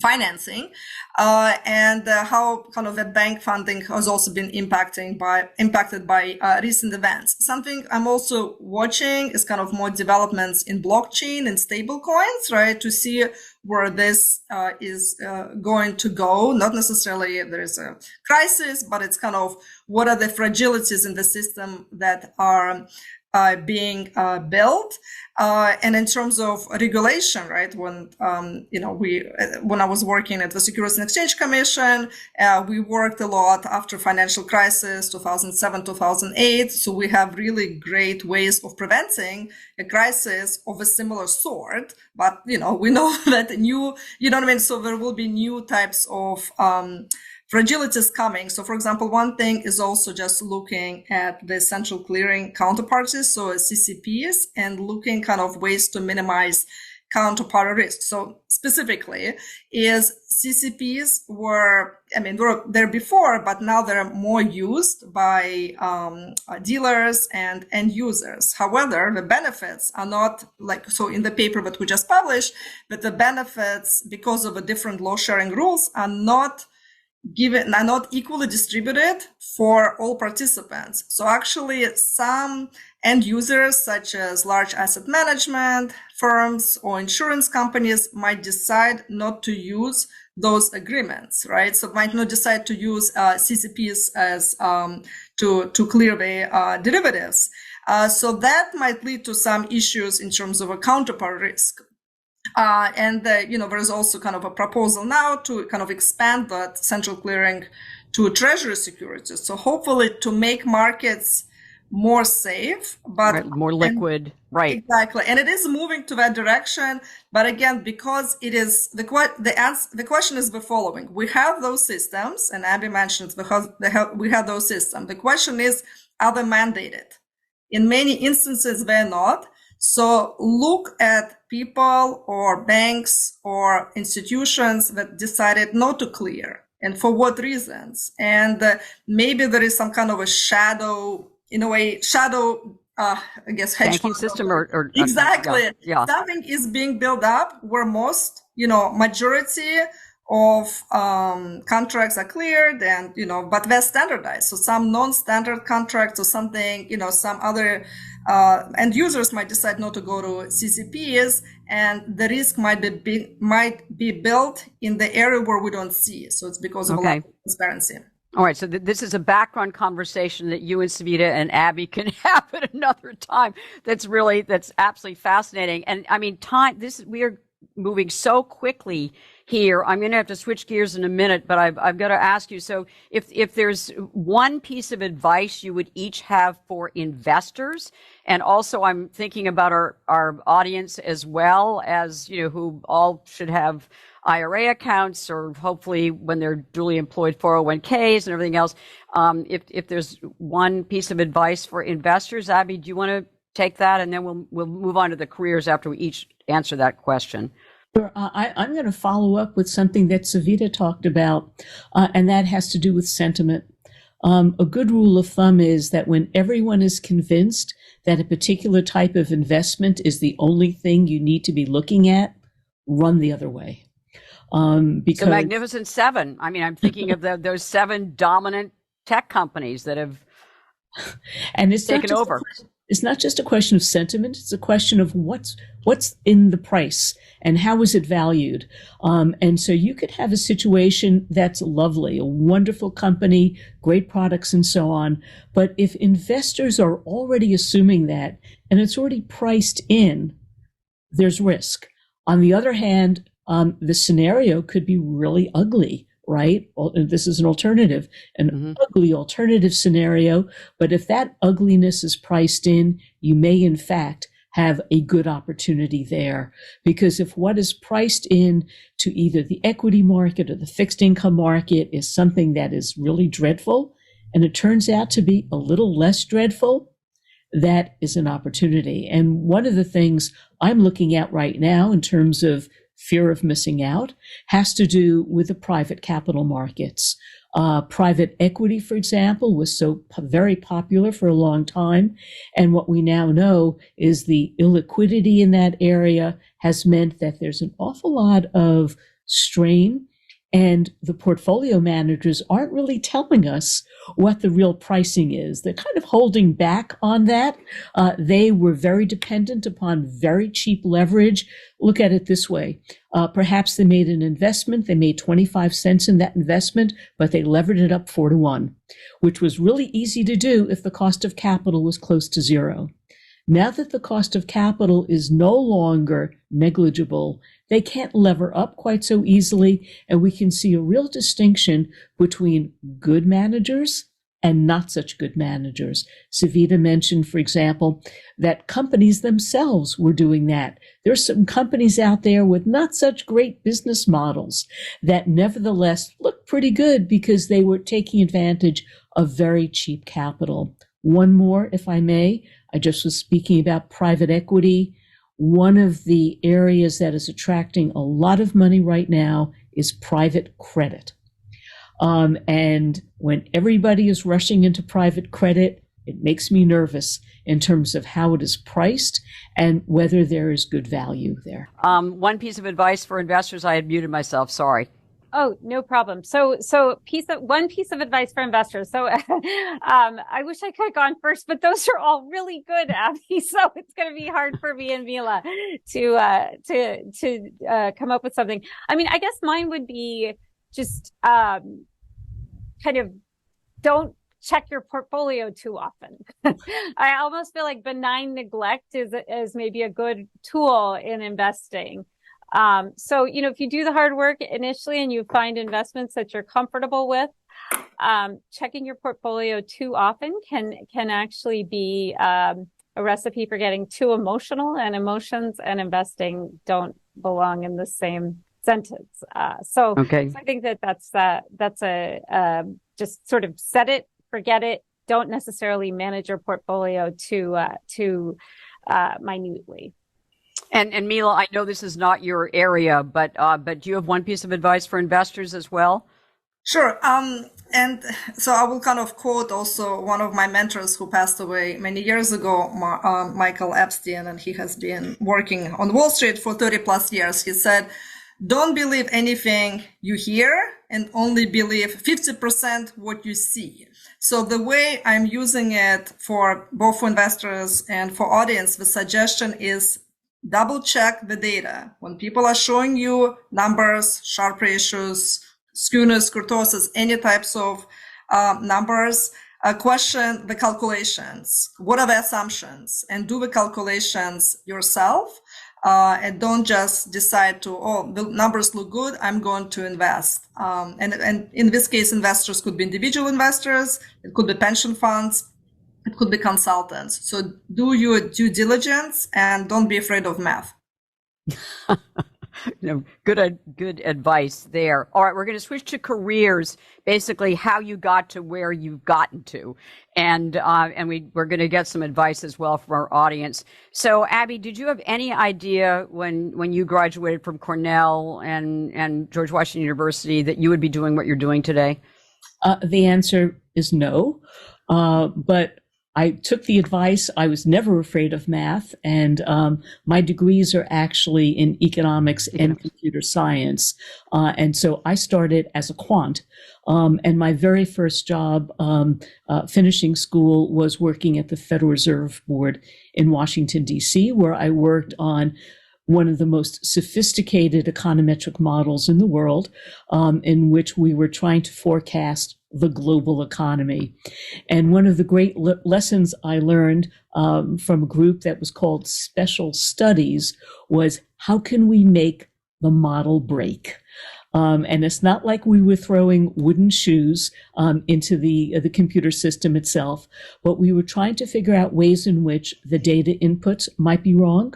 financing, and how kind of the bank funding has also been impacted by recent events. Something I'm also watching is kind of more developments in blockchain and stable coins, right? To see where this is going to go. Not necessarily there is a crisis, but it's kind of what are the fragilities in the system that are being built, and in terms of regulation, right? When when I was working at the Securities and Exchange Commission, we worked a lot after financial crisis 2007, 2008. So we have really great ways of preventing a crisis of a similar sort. But we know that so there will be new types of fragilities coming. So for example, one thing is also just looking at the central clearing counterparties, so CCPs, and looking kind of ways to minimize counterparty risk. So specifically is CCPs were there before, but now they're more used by dealers and end users. However, the benefits are not in the paper that we just published, but the benefits, because of the different loss sharing rules, are not equally distributed for all participants. So actually some end users, such as large asset management firms or insurance companies, might decide not to use those agreements, right? So might not decide to use CCPs as to clear the derivatives. So that might lead to some issues in terms of a counterparty risk. And there's also kind of a proposal now to kind of expand that central clearing to treasury securities. So hopefully to make markets more safe, but more liquid, right? Exactly, and it is moving to that direction. But again, because it is the question is the following: we have those systems, and Abby mentioned because we have those systems. The question is, are they mandated? In many instances, they're not. So look at people or banks or institutions that decided not to clear, and for what reasons. And maybe there is some kind of a shadow I guess hedge banking fund system company. or Exactly. yeah. Something is being built up where most, majority of contracts are cleared and, but they're standardized. So some non-standard contracts or something, some other end users might decide not to go to CCPs, and the risk might be built in the area where we don't see. So it's because of a lack of transparency. All right, so this is a background conversation that you and Savita and Abby can have at another time. That's absolutely fascinating. And I mean, we are moving so quickly here. I'm going to have to switch gears in a minute, but I've got to ask you. So if there's one piece of advice you would each have for investors, and also I'm thinking about our audience as well, as, who all should have IRA accounts, or hopefully when they're duly employed 401ks and everything else. If there's one piece of advice for investors, Abby, do you want to take that, and then we'll move on to the careers after we each answer that question? Sure. I'm going to follow up with something that Savita talked about, and that has to do with sentiment. A good rule of thumb is that when everyone is convinced that a particular type of investment is the only thing you need to be looking at, run the other way. Because the Magnificent Seven. I mean, I'm thinking of those 7 dominant tech companies that have taken over. It's not just a question of sentiment. It's a question of what's in the price and how is it valued. And so you could have a situation that's lovely, a wonderful company, great products and so on. But if investors are already assuming that and it's already priced in, there's risk. On the other hand, the scenario could be really ugly, right? This is an alternative, ugly alternative scenario. But if that ugliness is priced in, you may in fact have a good opportunity there. Because if what is priced in to either the equity market or the fixed income market is something that is really dreadful, and it turns out to be a little less dreadful, that is an opportunity. And one of the things I'm looking at right now in terms of fear of missing out has to do with the private capital markets. Private equity, for example, was so very popular for a long time. And what we now know is the illiquidity in that area has meant that there's an awful lot of strain, and the portfolio managers aren't really telling us what the real pricing is. They're kind of holding back on that. They were very dependent upon very cheap leverage. Look at it this way. Perhaps they made an investment. They made 25 cents in that investment, but they levered it up 4 to 1, which was really easy to do if the cost of capital was close to 0. Now that the cost of capital is no longer negligible, they can't lever up quite so easily, and we can see a real distinction between good managers and not such good managers. Savita mentioned, for example, that companies themselves were doing that. There's some companies out there with not such great business models that nevertheless look pretty good because they were taking advantage of very cheap capital. One more, if I may. I just was speaking about private equity. One of the areas that is attracting a lot of money right now is private credit. And when everybody is rushing into private credit, it makes me nervous in terms of how it is priced and whether there is good value there. One piece of advice for investors. I had muted myself. Sorry. Oh, no problem. So one piece of advice for investors. So, I wish I could have gone first, but those are all really good, Abby. So it's going to be hard for me and Mila to come up with something. I mean, I guess mine would be just, kind of don't check your portfolio too often. I almost feel like benign neglect is maybe a good tool in investing. So, if you do the hard work initially and you find investments that you're comfortable with, checking your portfolio too often can actually be a recipe for getting too emotional, and emotions and investing don't belong in the same sentence. So I think that's a just sort of set it, forget it. Don't necessarily manage your portfolio too minutely. And Mila, I know this is not your area, but do you have one piece of advice for investors as well? Sure. And so I will kind of quote also one of my mentors who passed away many years ago, Michael Epstein, and he has been working on Wall Street for 30 plus years. He said, don't believe anything you hear and only believe 50% what you see. So the way I'm using it for both for investors and for audience, the suggestion is double check the data. When people are showing you numbers, Sharpe ratios, skewness, kurtosis, any types of numbers, question the calculations. What are the assumptions? And do the calculations yourself. And don't just decide to, oh, the numbers look good, I'm going to invest. And in this case, investors could be individual investors, it could be pension funds, it could be consultants. So do your due diligence and don't be afraid of math. Good advice there. All right, we're going to switch to careers, basically how you got to where you've gotten to. And we're going to get some advice as well from our audience. So, Abby, did you have any idea when you graduated from Cornell and George Washington University that you would be doing what you're doing today? The answer is no. But I took the advice. I was never afraid of math, and my degrees are actually in economics and computer science. And so I started as a quant. And my very first job finishing school was working at the Federal Reserve Board in Washington, D.C., where I worked on one of the most sophisticated econometric models in the world, in which we were trying to forecast the global economy. And one of the great lessons I learned from a group that was called Special Studies was, how can we make the model break? And it's not like we were throwing wooden shoes into the computer system itself, but we were trying to figure out ways in which the data inputs might be wrong,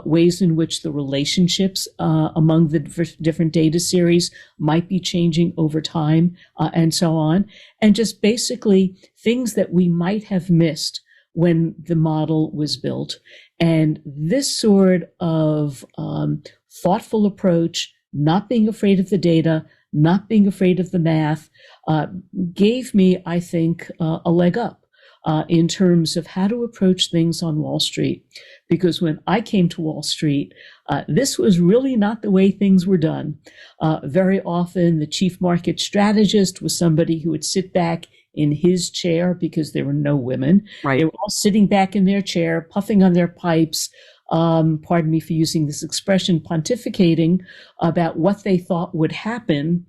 ways in which the relationships among the different data series might be changing over time, and so on. And just basically things that we might have missed when the model was built. And this sort of thoughtful approach, not being afraid of the data, not being afraid of the math, gave me, I think, a leg up in terms of how to approach things on Wall Street. Because when I came to Wall Street, this was really not the way things were done. Very often, the chief market strategist was somebody who would sit back in his chair, because there were no women. Right. They were all sitting back in their chair, puffing on their pipes, pardon me for using this expression, pontificating about what they thought would happen,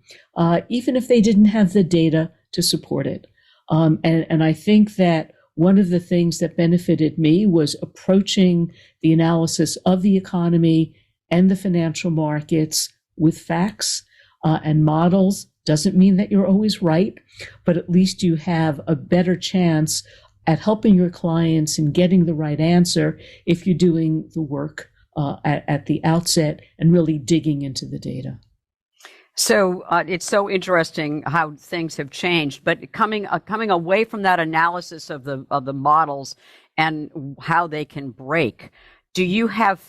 even if they didn't have the data to support it. And I think that one of the things that benefited me was approaching the analysis of the economy and the financial markets with facts and models. Doesn't mean that you're always right, but at least you have a better chance at helping your clients and getting the right answer if you're doing the work at the outset and really digging into the data. So it's so interesting how things have changed, but coming away from that analysis of the models and how they can break, do you have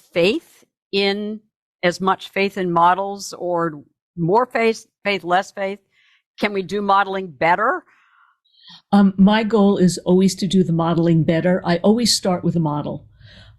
as much faith in models, or more faith, less faith? Can we do modeling better? My goal is always to do the modeling better. I always start with a model.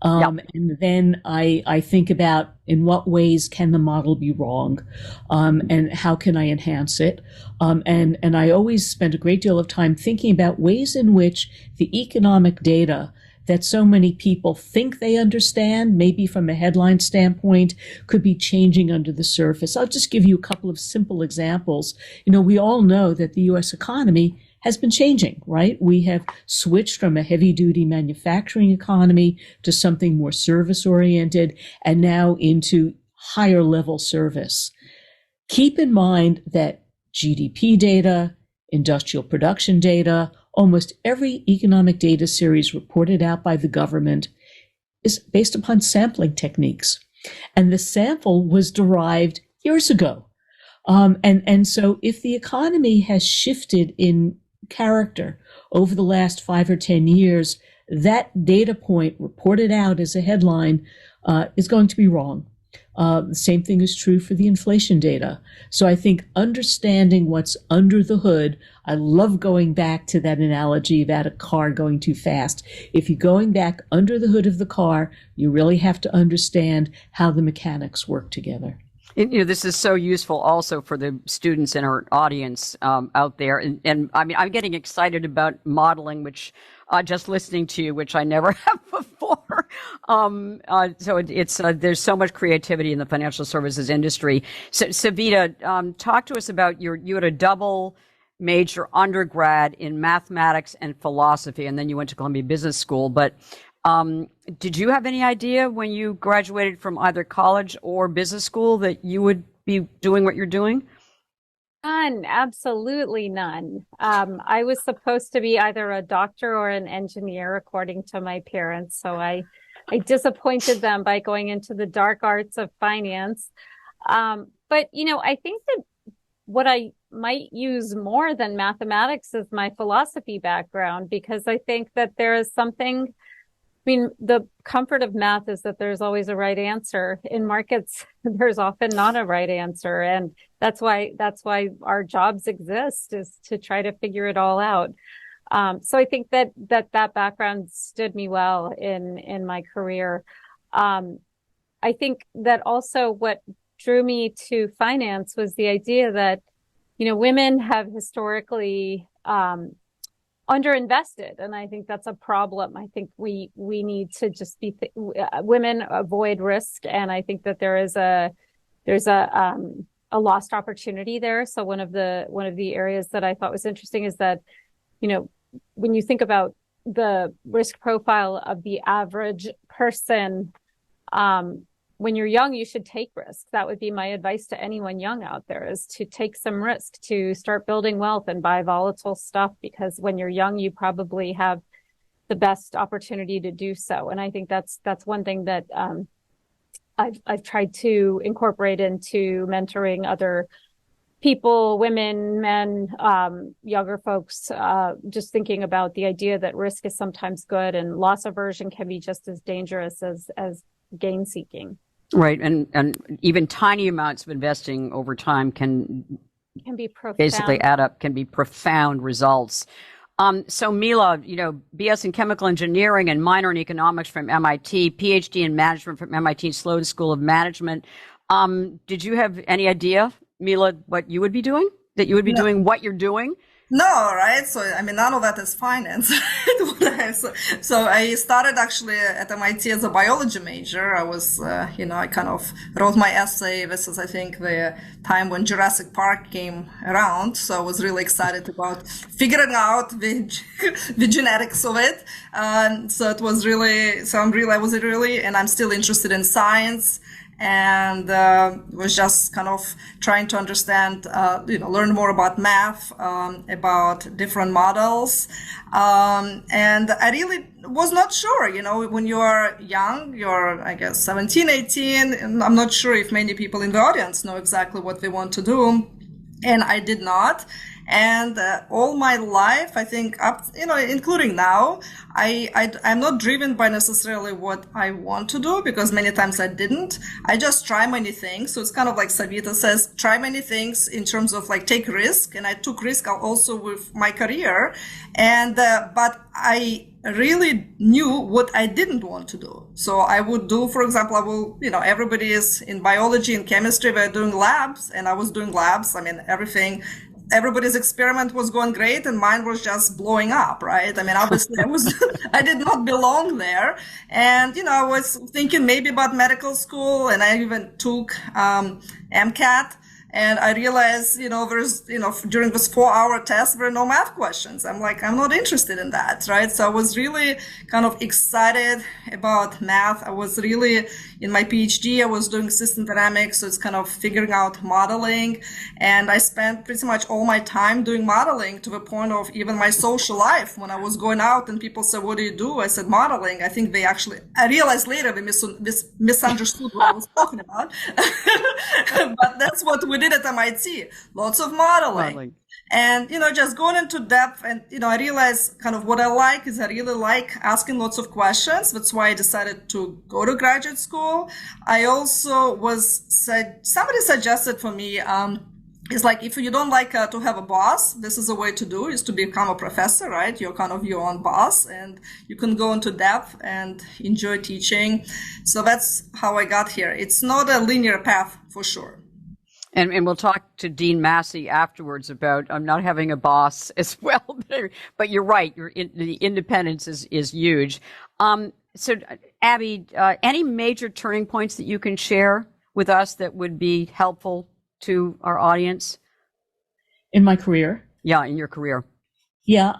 And then I think about in what ways can the model be wrong, and how can I enhance it? And I always spend a great deal of time thinking about ways in which the economic data that so many people think they understand, maybe from a headline standpoint, could be changing under the surface. I'll just give you a couple of simple examples. We all know that the U.S. economy has been changing, right? We have switched from a heavy-duty manufacturing economy to something more service-oriented, and now into higher-level service. Keep in mind that GDP data, industrial production data, almost every economic data series reported out by the government is based upon sampling techniques. And the sample was derived years ago. And so if the economy has shifted in character over the last 5 or 10 years, that data point reported out as a headline is going to be wrong. The same thing is true for the inflation data. So I think understanding what's under the hood, I love going back to that analogy about a car going too fast. If you're going back under the hood of the car, you really have to understand how the mechanics work together. This is so useful also for the students in our audience out there. And I mean, I'm getting excited about modeling, which just listening to you, which I never have before. So it's there's so much creativity in the financial services industry. So, Savita, talk to us about you had a double major undergrad in mathematics and philosophy, and then you went to Columbia Business School. But did you have any idea when you graduated from either college or business school that you would be doing what you're doing? None, absolutely none. I was supposed to be either a doctor or an engineer, according to my parents. So I disappointed them by going into the dark arts of finance. But, I think that what I might use more than mathematics is my philosophy background, because I think that there is something. I mean, the comfort of math is that there's always a right answer. In markets, there's often not a right answer. And that's why our jobs exist, is to try to figure it all out. So I think that background stood me well in my career. I think that also what drew me to finance was the idea that, women have historically, underinvested. And I think that's a problem. I think we need to just be, women avoid risk. And I think that there's a lost opportunity there. So one of the areas that I thought was interesting is that, when you think about the risk profile of the average person, when you're young, you should take risks. That would be my advice to anyone young out there, is to take some risk, to start building wealth and buy volatile stuff, because when you're young, you probably have the best opportunity to do so. And I think that's one thing that I've tried to incorporate into mentoring other people, women, men, younger folks, just thinking about the idea that risk is sometimes good and loss aversion can be just as dangerous as gain seeking. Right. And even tiny amounts of investing over time can be profound. Basically add up, can be profound results. So Mila, BS in chemical engineering and minor in economics from MIT, PhD in management from MIT Sloan School of Management. Did you have any idea, Mila, what you would be doing? That you would be doing what you're doing? No, right? So, none of that is finance. So I started actually at MIT as a biology major. I was, I kind of wrote my essay. This is, I think, the time when Jurassic Park came around. So I was really excited about figuring out the genetics of it. So it was really, I was really, and I'm still interested in science. And was just kind of trying to understand, learn more about math, about different models. And I really was not sure, when you are young, you're, I guess, 17, 18, and I'm not sure if many people in the audience know exactly what they want to do. And I did not. And all my life, I think, including now, I'm not driven by necessarily what I want to do, because many times I didn't. I just try many things. So it's kind of like Savita says, try many things in terms of like take risk. And I took risk also with my career. And but I really knew what I didn't want to do. So I would do, for example, everybody is in biology and chemistry, we're doing labs, and I was doing labs. Everybody's experiment was going great and mine was just blowing up, right? Obviously I did not belong there. And, I was thinking maybe about medical school, and I even took, MCAT. And I realized, there's, during this 4-hour test, there are no math questions. I'm like, I'm not interested in that, right? So I was really kind of excited about math. I was really, in my PhD, I was doing system dynamics. So it's kind of figuring out modeling. And I spent pretty much all my time doing modeling, to the point of even my social life. When I was going out and people said, what do you do? I said, modeling. I think I realized later they misunderstood what I was talking about. But that's what we did at MIT. Lots of modeling. And, just going into depth and, I realized kind of what I like is I really like asking lots of questions. That's why I decided to go to graduate school. I also somebody suggested for me, it's like if you don't like to have a boss, this is a way to do is to become a professor, right? You're kind of your own boss and you can go into depth and enjoy teaching. So that's how I got here. It's not a linear path for sure. And we'll talk to Dean Massey afterwards about not having a boss as well. But you're right. The independence is huge. So, Abby, any major turning points that you can share with us that would be helpful to our audience? In my career? Yeah, in your career. Yeah,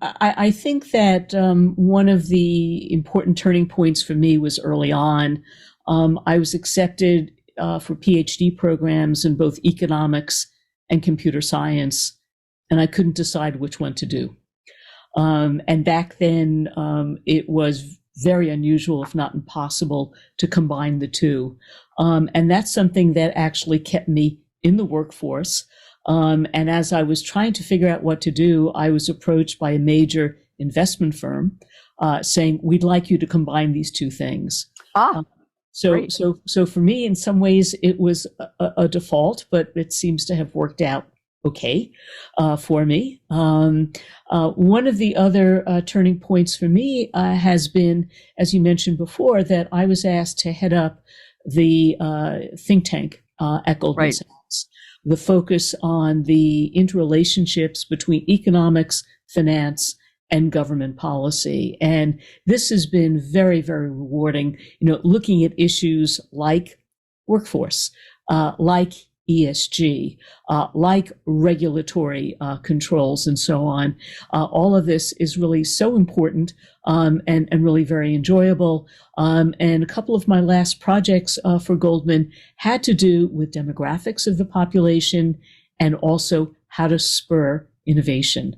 I think that one of the important turning points for me was early on. I was accepted for PhD programs in both economics and computer science, and I couldn't decide which one to do. And back then, it was very unusual, if not impossible, to combine the two. And that's something that actually kept me in the workforce. And as I was trying to figure out what to do, I was approached by a major investment firm saying, we'd like you to combine these two things. So for me, in some ways, it was a default, but it seems to have worked out okay for me. One of the other turning points for me has been, as you mentioned before, that I was asked to head up the think tank at Goldman Sachs. The focus on the interrelationships between economics, finance, and government policy. And this has been very, very rewarding, looking at issues like workforce, like ESG, like regulatory controls and so on. All of this is really so important and really very enjoyable. And a couple of my last projects for Goldman had to do with demographics of the population and also how to spur innovation.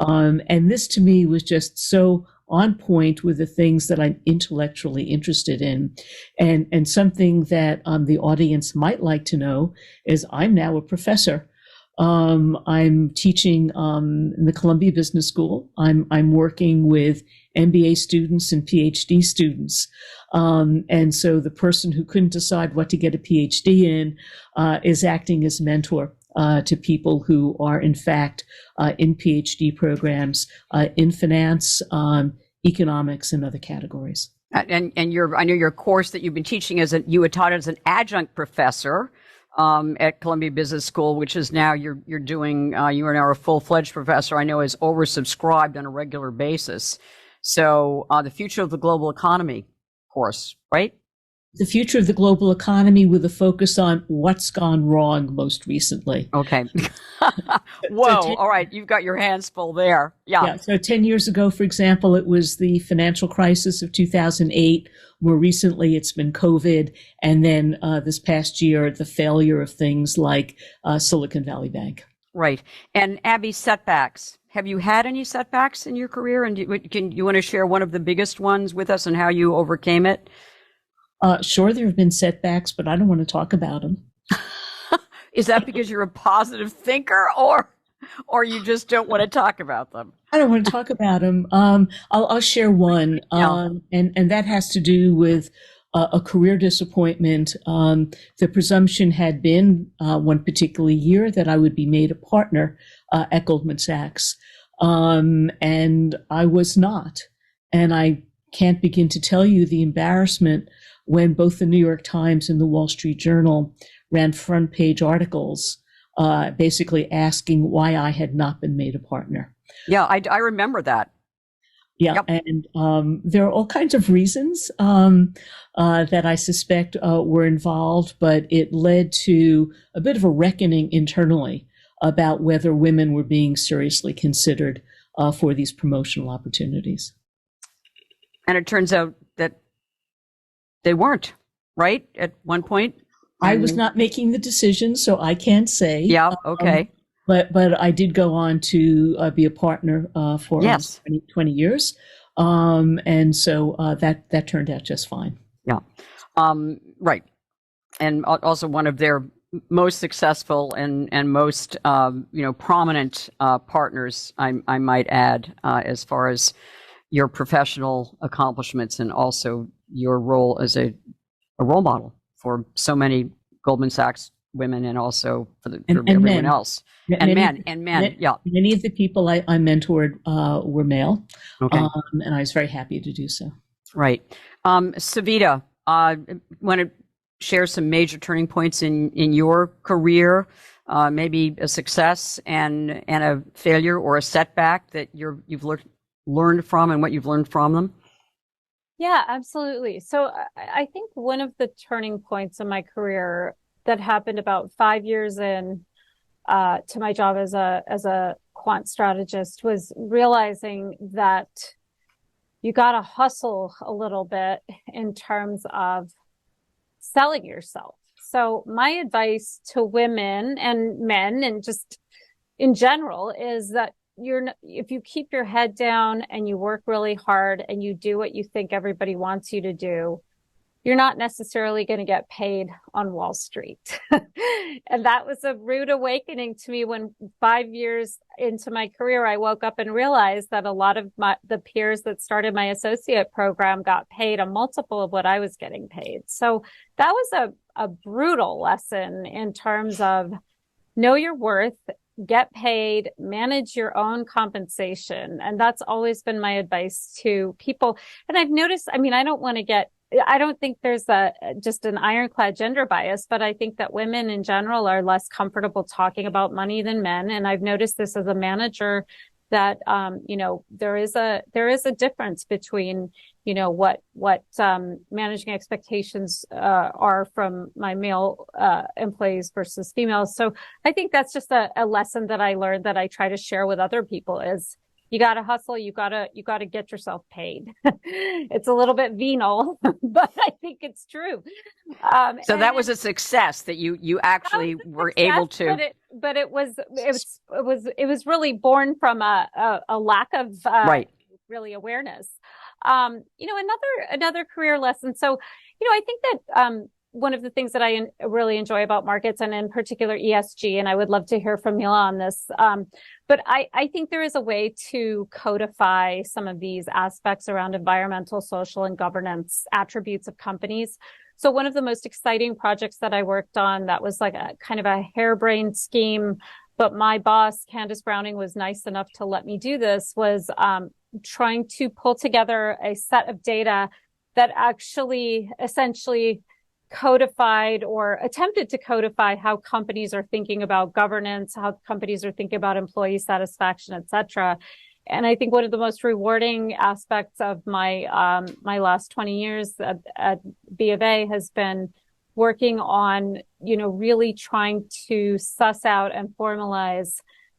And this to me was just so on point with the things that I'm intellectually interested in. And something that the audience might like to know is I'm now a professor. I'm teaching in the Columbia Business School. I'm working with MBA students and PhD students. And so the person who couldn't decide what to get a PhD in is acting as mentor to people who are, in fact, in PhD programs in finance, economics, and other categories. And I know your course that you've been teaching you had taught as an adjunct professor at Columbia Business School, which is now you're doing. You are now a full-fledged professor. I know is oversubscribed on a regular basis. So the future of the global economy course, right? The future of the global economy with a focus on what's gone wrong most recently. Okay. Whoa. All right. You've got your hands full there. Yeah. So 10 years ago, for example, it was the financial crisis of 2008. More recently, it's been COVID. And then this past year, the failure of things like Silicon Valley Bank. Right. And Abby, setbacks. Have you had any setbacks in your career? And you want to share one of the biggest ones with us and how you overcame it? Sure, there have been setbacks, but I don't want to talk about them. Is that because you're a positive thinker or you just don't want to talk about them? I don't want to talk about them. I'll share one, and that has to do with a career disappointment. The presumption had been one particular year that I would be made a partner at Goldman Sachs, and I was not. And I can't begin to tell you the embarrassment when both the New York Times and the Wall Street Journal ran front page articles basically asking why I had not been made a partner. Yeah, I remember that. Yeah, yep. And there are all kinds of reasons that I suspect were involved, but it led to a bit of a reckoning internally about whether women were being seriously considered for these promotional opportunities. And it turns out that they weren't, right? At one point? I was not making the decision, so I can't say. Yeah, okay. But I did go on to be a partner for 20 years. And so that turned out just fine. Yeah. Right. And also one of their most successful and most prominent partners, I might add, as far as your professional accomplishments and also your role as a role model for so many Goldman Sachs women and also for everyone men. else. Many of the people I mentored were male, Okay. And I was very happy to do so. Right. Savita, want to share some major turning points in your career, maybe a success and a failure or a setback that you've learned from and what you've learned from them? Yeah, absolutely. So I think one of the turning points in my career that happened about 5 years in to my job as a quant strategist was realizing that you got to hustle a little bit in terms of selling yourself. So my advice to women and men and just in general is that if you keep your head down and you work really hard and you do what you think everybody wants you to do, you're not necessarily going to get paid on Wall Street. And that was a rude awakening to me when 5 years into my career, I woke up and realized that a lot of the peers that started my associate program got paid a multiple of what I was getting paid. So that was a brutal lesson in terms of know your worth, get paid, manage your own compensation. And that's always been my advice to people. And I've noticed, I don't think there's just an ironclad gender bias, but I think that women in general are less comfortable talking about money than men. And I've noticed this as a manager that, there is a difference between, what managing expectations, are from my male, employees versus females. So I think that's just a lesson that I learned that I try to share with other people is, you got to hustle. You got to get yourself paid. It's a little bit venal, but I think it's true. So that was a success that you actually were able to. But it was really born from a lack of right. really awareness. Another career lesson. So, I think that one of the things that I really enjoy about markets and in particular ESG, and I would love to hear from Mila on this. But I think there is a way to codify some of these aspects around environmental, social, and governance attributes of companies. So one of the most exciting projects that I worked on that was like a kind of a harebrained scheme, but my boss, Candace Browning, was nice enough to let me do this, was trying to pull together a set of data that actually essentially codified or attempted to codify how companies are thinking about governance, how companies are thinking about employee satisfaction, et cetera. And I think one of the most rewarding aspects of my my last 20 years at B of A has been working on, really trying to suss out and formalize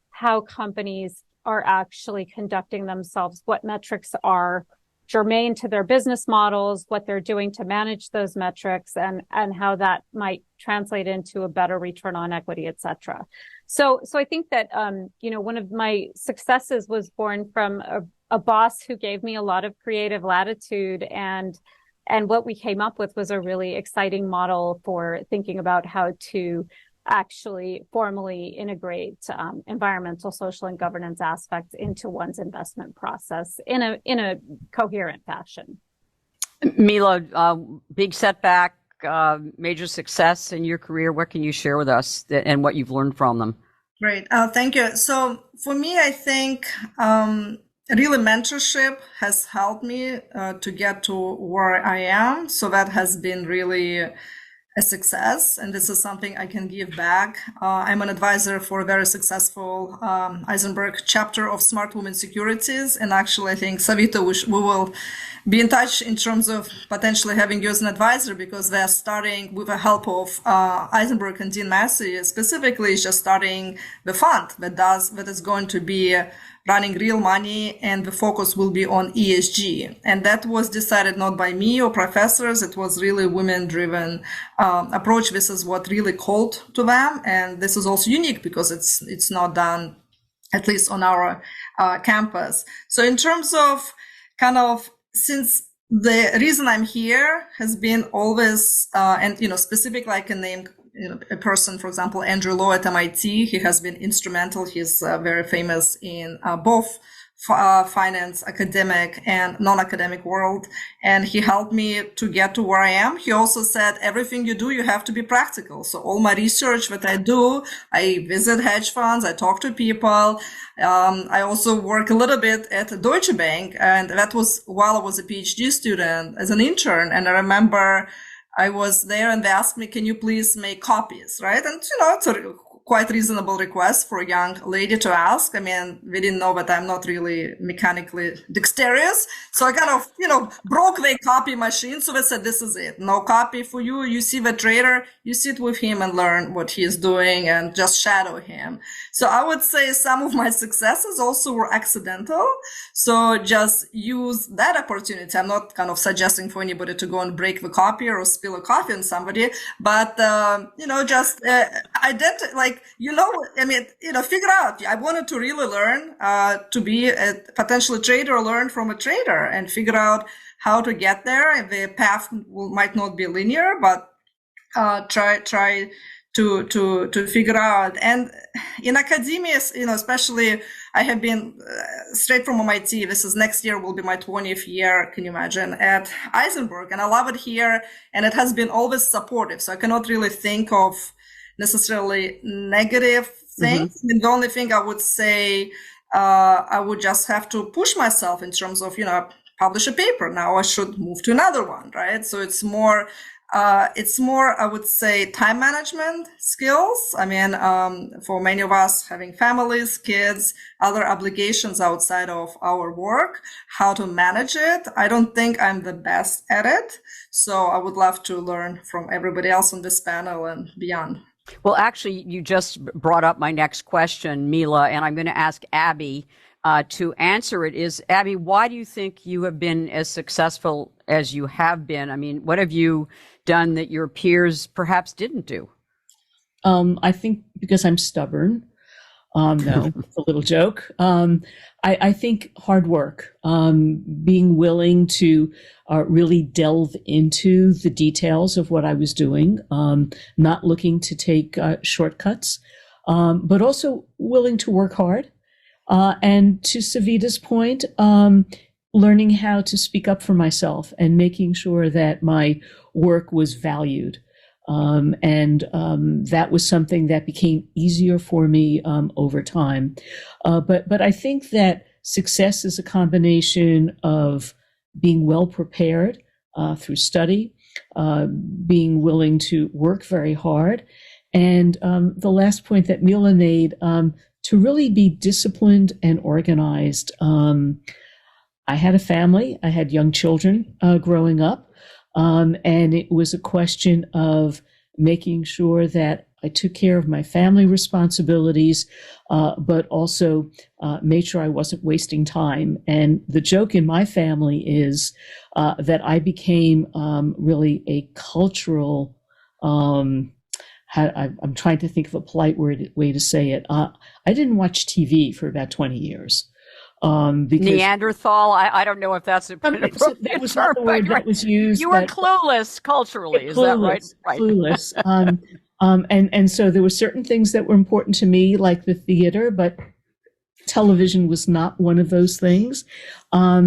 how companies are actually conducting themselves, what metrics are germane to their business models, what they're doing to manage those metrics, and how that might translate into a better return on equity, et cetera. So I think that, one of my successes was born from a boss who gave me a lot of creative latitude, and what we came up with was a really exciting model for thinking about how to actually formally integrate environmental, social, and governance aspects into one's investment process in a coherent fashion. Mila, big setback, major success in your career. What can you share with us and what you've learned from them? Great. Thank you. So for me, I think really mentorship has helped me to get to where I am. So that has been really a success, and this is something I can give back. I'm an advisor for a very successful Eisenberg chapter of Smart Women Securities, and actually I think, Savita, we will be in touch in terms of potentially having you as an advisor, because they're starting with the help of Eisenberg and Dean Massey, specifically just starting the fund that is going to be running real money, and the focus will be on ESG. And that was decided not by me or professors. It was really women-driven approach. This is what really called to them. And this is also unique because it's not done, at least on our campus. So in terms of since the reason I'm here has been always, and specific, like I can name a person, for example, Andrew Lo at MIT. He has been instrumental. He's very famous in both finance, academic and non-academic world. And he helped me to get to where I am. He also said, everything you do, you have to be practical. So all my research that I do, I visit hedge funds, I talk to people. I also work a little bit at Deutsche Bank. And that was while I was a PhD student as an intern. And I remember I was there and they asked me, can you please make copies, right? And, it's a quite reasonable request for a young lady to ask. I mean, we didn't know that I'm not really mechanically dexterous. So I kind of, broke the copy machine. So they said, this is it. No copy for you. You see the trader, you sit with him and learn what he is doing and just shadow him. So I would say some of my successes also were accidental. So just use that opportunity. I'm not kind of suggesting for anybody to go and break the copy or spill a coffee on somebody, but, just identify, figure out. I wanted to really learn to be a potential trader, learn from a trader and figure out how to get there. The path might not be linear, but try to figure out. And in academia, especially I have been straight from MIT. This is next year will be my 20th year. Can you imagine, at Eisenberg? And I love it here. And it has been always supportive. So I cannot really think of necessarily negative things. I mean, the only thing I would say, I would just have to push myself in terms of, publish a paper. Now I should move to another one, right? So it's more, I would say, time management skills. I mean, for many of us having families, kids, other obligations outside of our work, how to manage it. I don't think I'm the best at it. So I would love to learn from everybody else on this panel and beyond. Well, actually, you just brought up my next question, Mila, and I'm going to ask Abby to answer it. Is, Abby, why do you think you have been as successful as you have been? I mean, what have you done that your peers perhaps didn't do? I think because I'm stubborn. No, it's a little joke. I think hard work, being willing to really delve into the details of what I was doing, not looking to take shortcuts, but also willing to work hard. And to Savita's point, learning how to speak up for myself and making sure that my work was valued. That was something that became easier for me over time. But I think that success is a combination of being well prepared through study, being willing to work very hard, and the last point that Mila made, to really be disciplined and organized. I had a family, I had young children growing up. And it was a question of making sure that I took care of my family responsibilities, but also made sure I wasn't wasting time. And the joke in my family is that I became really a cultural, I'm trying to think of a polite way to say it. I didn't watch TV for about 20 years. Because Neanderthal, I don't know if that's an appropriate that was not the word that was used. You were clueless culturally, is that right? Right. Clueless. And so there were certain things that were important to me, like the theater, but television was not one of those things. I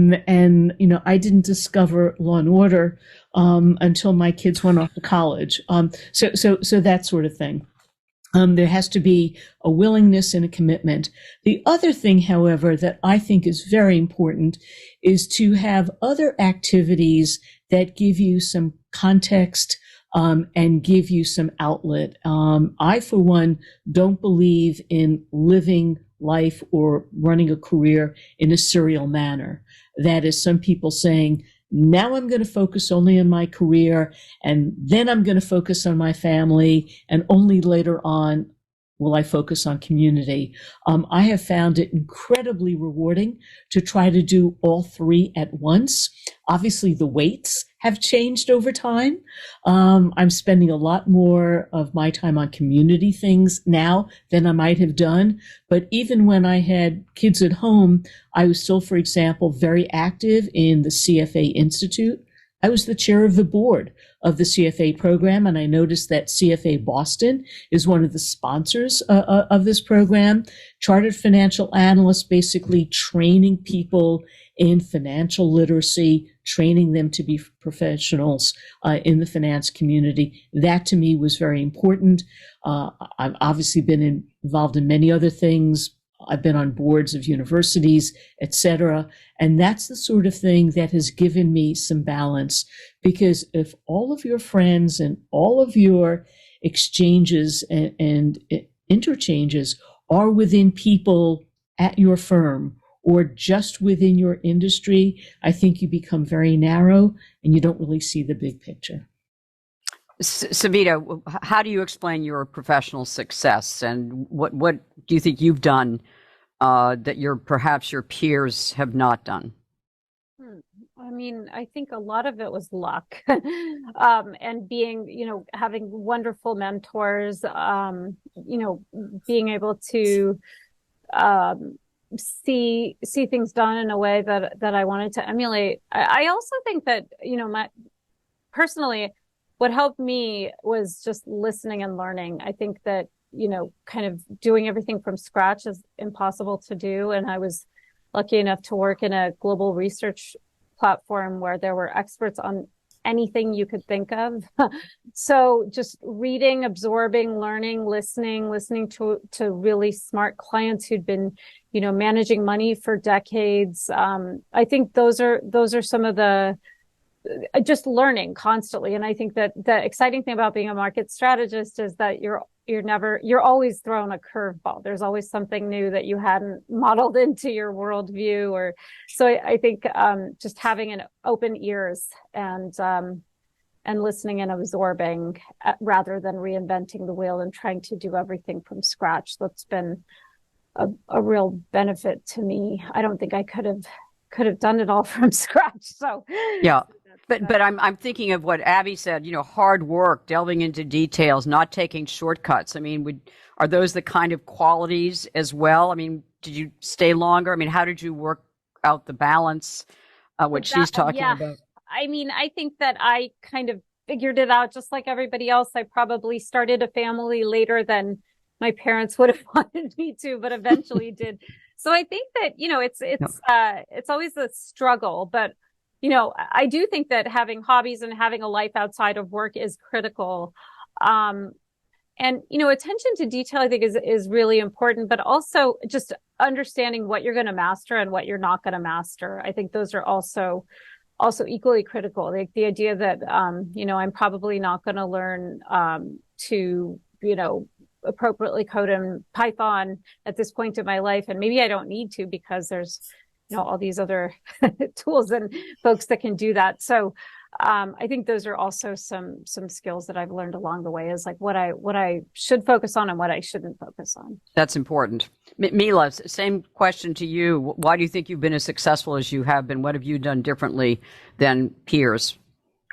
didn't discover Law and Order until my kids went off to college. So that sort of thing. There has to be a willingness and a commitment. The other thing, however, that I think is very important is to have other activities that give you some context and give you some outlet. I, for one, don't believe in living life or running a career in a serial manner. That is, some people saying, now I'm going to focus only on my career, and then I'm going to focus on my family, and only later on will I focus on community. I have found it incredibly rewarding to try to do all three at once. Obviously, the weights have changed over time. I'm spending a lot more of my time on community things now than I might have done. But even when I had kids at home, I was still, for example, very active in the CFA Institute, I was the chair of the board of the CFA program, and I noticed that CFA Boston is one of the sponsors of this program. Chartered financial analysts, basically training people in financial literacy, training them to be professionals in the finance community. That to me was very important. I've obviously been involved in many other things. I've been on boards of universities, etc. And that's the sort of thing that has given me some balance, because if all of your friends and all of your exchanges and interchanges are within people at your firm or just within your industry, I think you become very narrow and you don't really see the big picture. Savita, how do you explain your professional success, and what do you think you've done that perhaps your peers have not done? I mean, I think a lot of it was luck, and being, having wonderful mentors, being able to see things done in a way that I wanted to emulate. I also think that, personally, what helped me was just listening and learning. I think that, kind of doing everything from scratch is impossible to do. And I was lucky enough to work in a global research platform where there were experts on anything you could think of. So just reading, absorbing, learning, listening to really smart clients who'd been, managing money for decades. I think those are some of the, just learning constantly. And I think that the exciting thing about being a market strategist is that you're always thrown a curveball. There's always something new that you hadn't modeled into your worldview, so I think just having an open ears and listening and absorbing rather than reinventing the wheel and trying to do everything from scratch. That's been a real benefit to me. I don't think I could have done it all from scratch. So yeah. But I'm thinking of what Abby said, hard work, delving into details, not taking shortcuts. I mean, are those the kind of qualities as well? I mean, did you stay longer? I mean, how did you work out the balance, she's talking about? I mean, I think that I kind of figured it out just like everybody else. I probably started a family later than my parents would have wanted me to, but eventually did. So I think that, it's always a struggle, but I do think that having hobbies and having a life outside of work is critical. And, attention to detail, I think is really important, but also just understanding what you're going to master and what you're not going to master. I think those are also equally critical. Like the idea that, I'm probably not going to learn, to, appropriately code in Python at this point in my life. And maybe I don't need to because there's, all these other tools and folks that can do that. So I think those are also some skills that I've learned along the way, is like what I should focus on and what I shouldn't focus on. That's important. Mila, same question to you. Why do you think you've been as successful as you have been? What have you done differently than peers?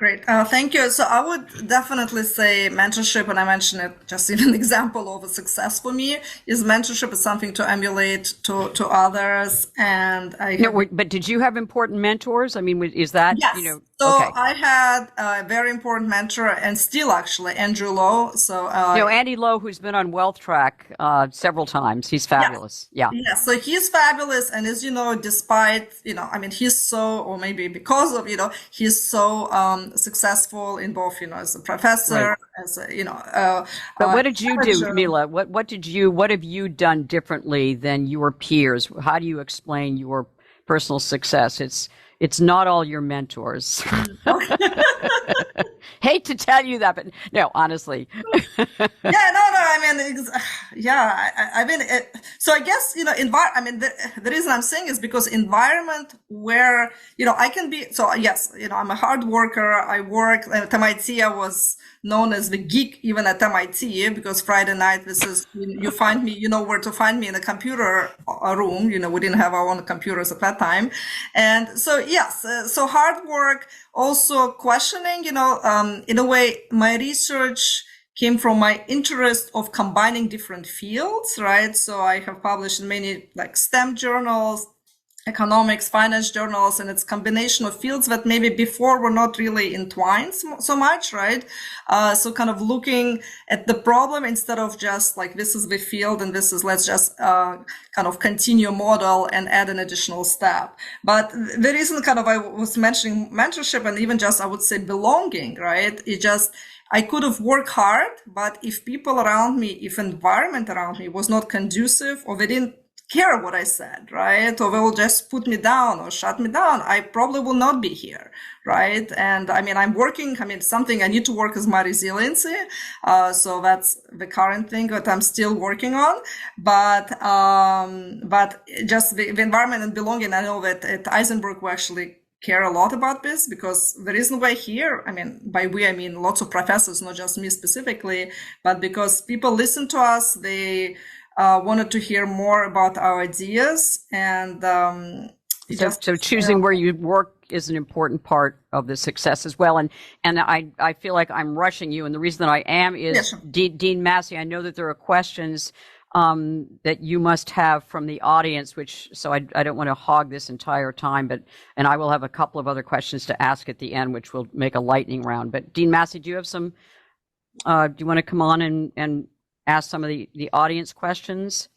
Great. Thank you. So I would definitely say mentorship, and I mentioned it just in an example of a success for me, is mentorship is something to emulate to others. And but did you have important mentors? I mean, is that, yes. So okay. I had a very important mentor, and still actually, Andrew Lowe. So Andy Lowe, who's been on Wealth Track several times. He's fabulous. Yeah. So he's fabulous, and as you know, despite he's so, or maybe because of he's so successful in both as a professor, right, as a But what did you do, Mila? What have you done differently than your peers? How do you explain your personal success? It's not all your mentors. Hate to tell you that, but no, honestly. So I guess, the reason I'm saying is because environment where, I can be, so yes, I'm a hard worker. I work at MIT. I was known as the geek even at MIT, because Friday night, this is, you find me, where to find me in a computer room. We didn't have our own computers at that time. And so, yes, so hard work, also questioning, in a way, my research came from my interest of combining different fields, right? So I have published in many like STEM journals, economics, finance journals, and it's combination of fields that maybe before were not really entwined so much, right? So kind of looking at the problem instead of just like, this is the field and this is, let's just kind of continue model and add an additional step. But the reason kind of I was mentioning mentorship and even just, I would say belonging, right? It just, I could have worked hard, but if people around me, if environment around me was not conducive or they didn't care what I said, right? Or they will just put me down or shut me down, I probably will not be here, right? And I mean, I'm working, something I need to work is my resiliency. So that's the current thing that I'm still working on. But just the environment and belonging, I know that at Eisenberg, we actually care a lot about this because the reason we're here, by we, I mean lots of professors, not just me specifically, but because people listen to us, they wanted to hear more about our ideas, and so choosing where you work is an important part of the success as well. And I feel like I'm rushing you, and the reason that I am is Yes. Dean Massey. I know that there are questions that you must have from the audience, so I don't want to hog this entire time, and I will have a couple of other questions to ask at the end, which will make a lightning round. But Dean Massey, do you have some? Do you want to come on and ask some of the audience questions?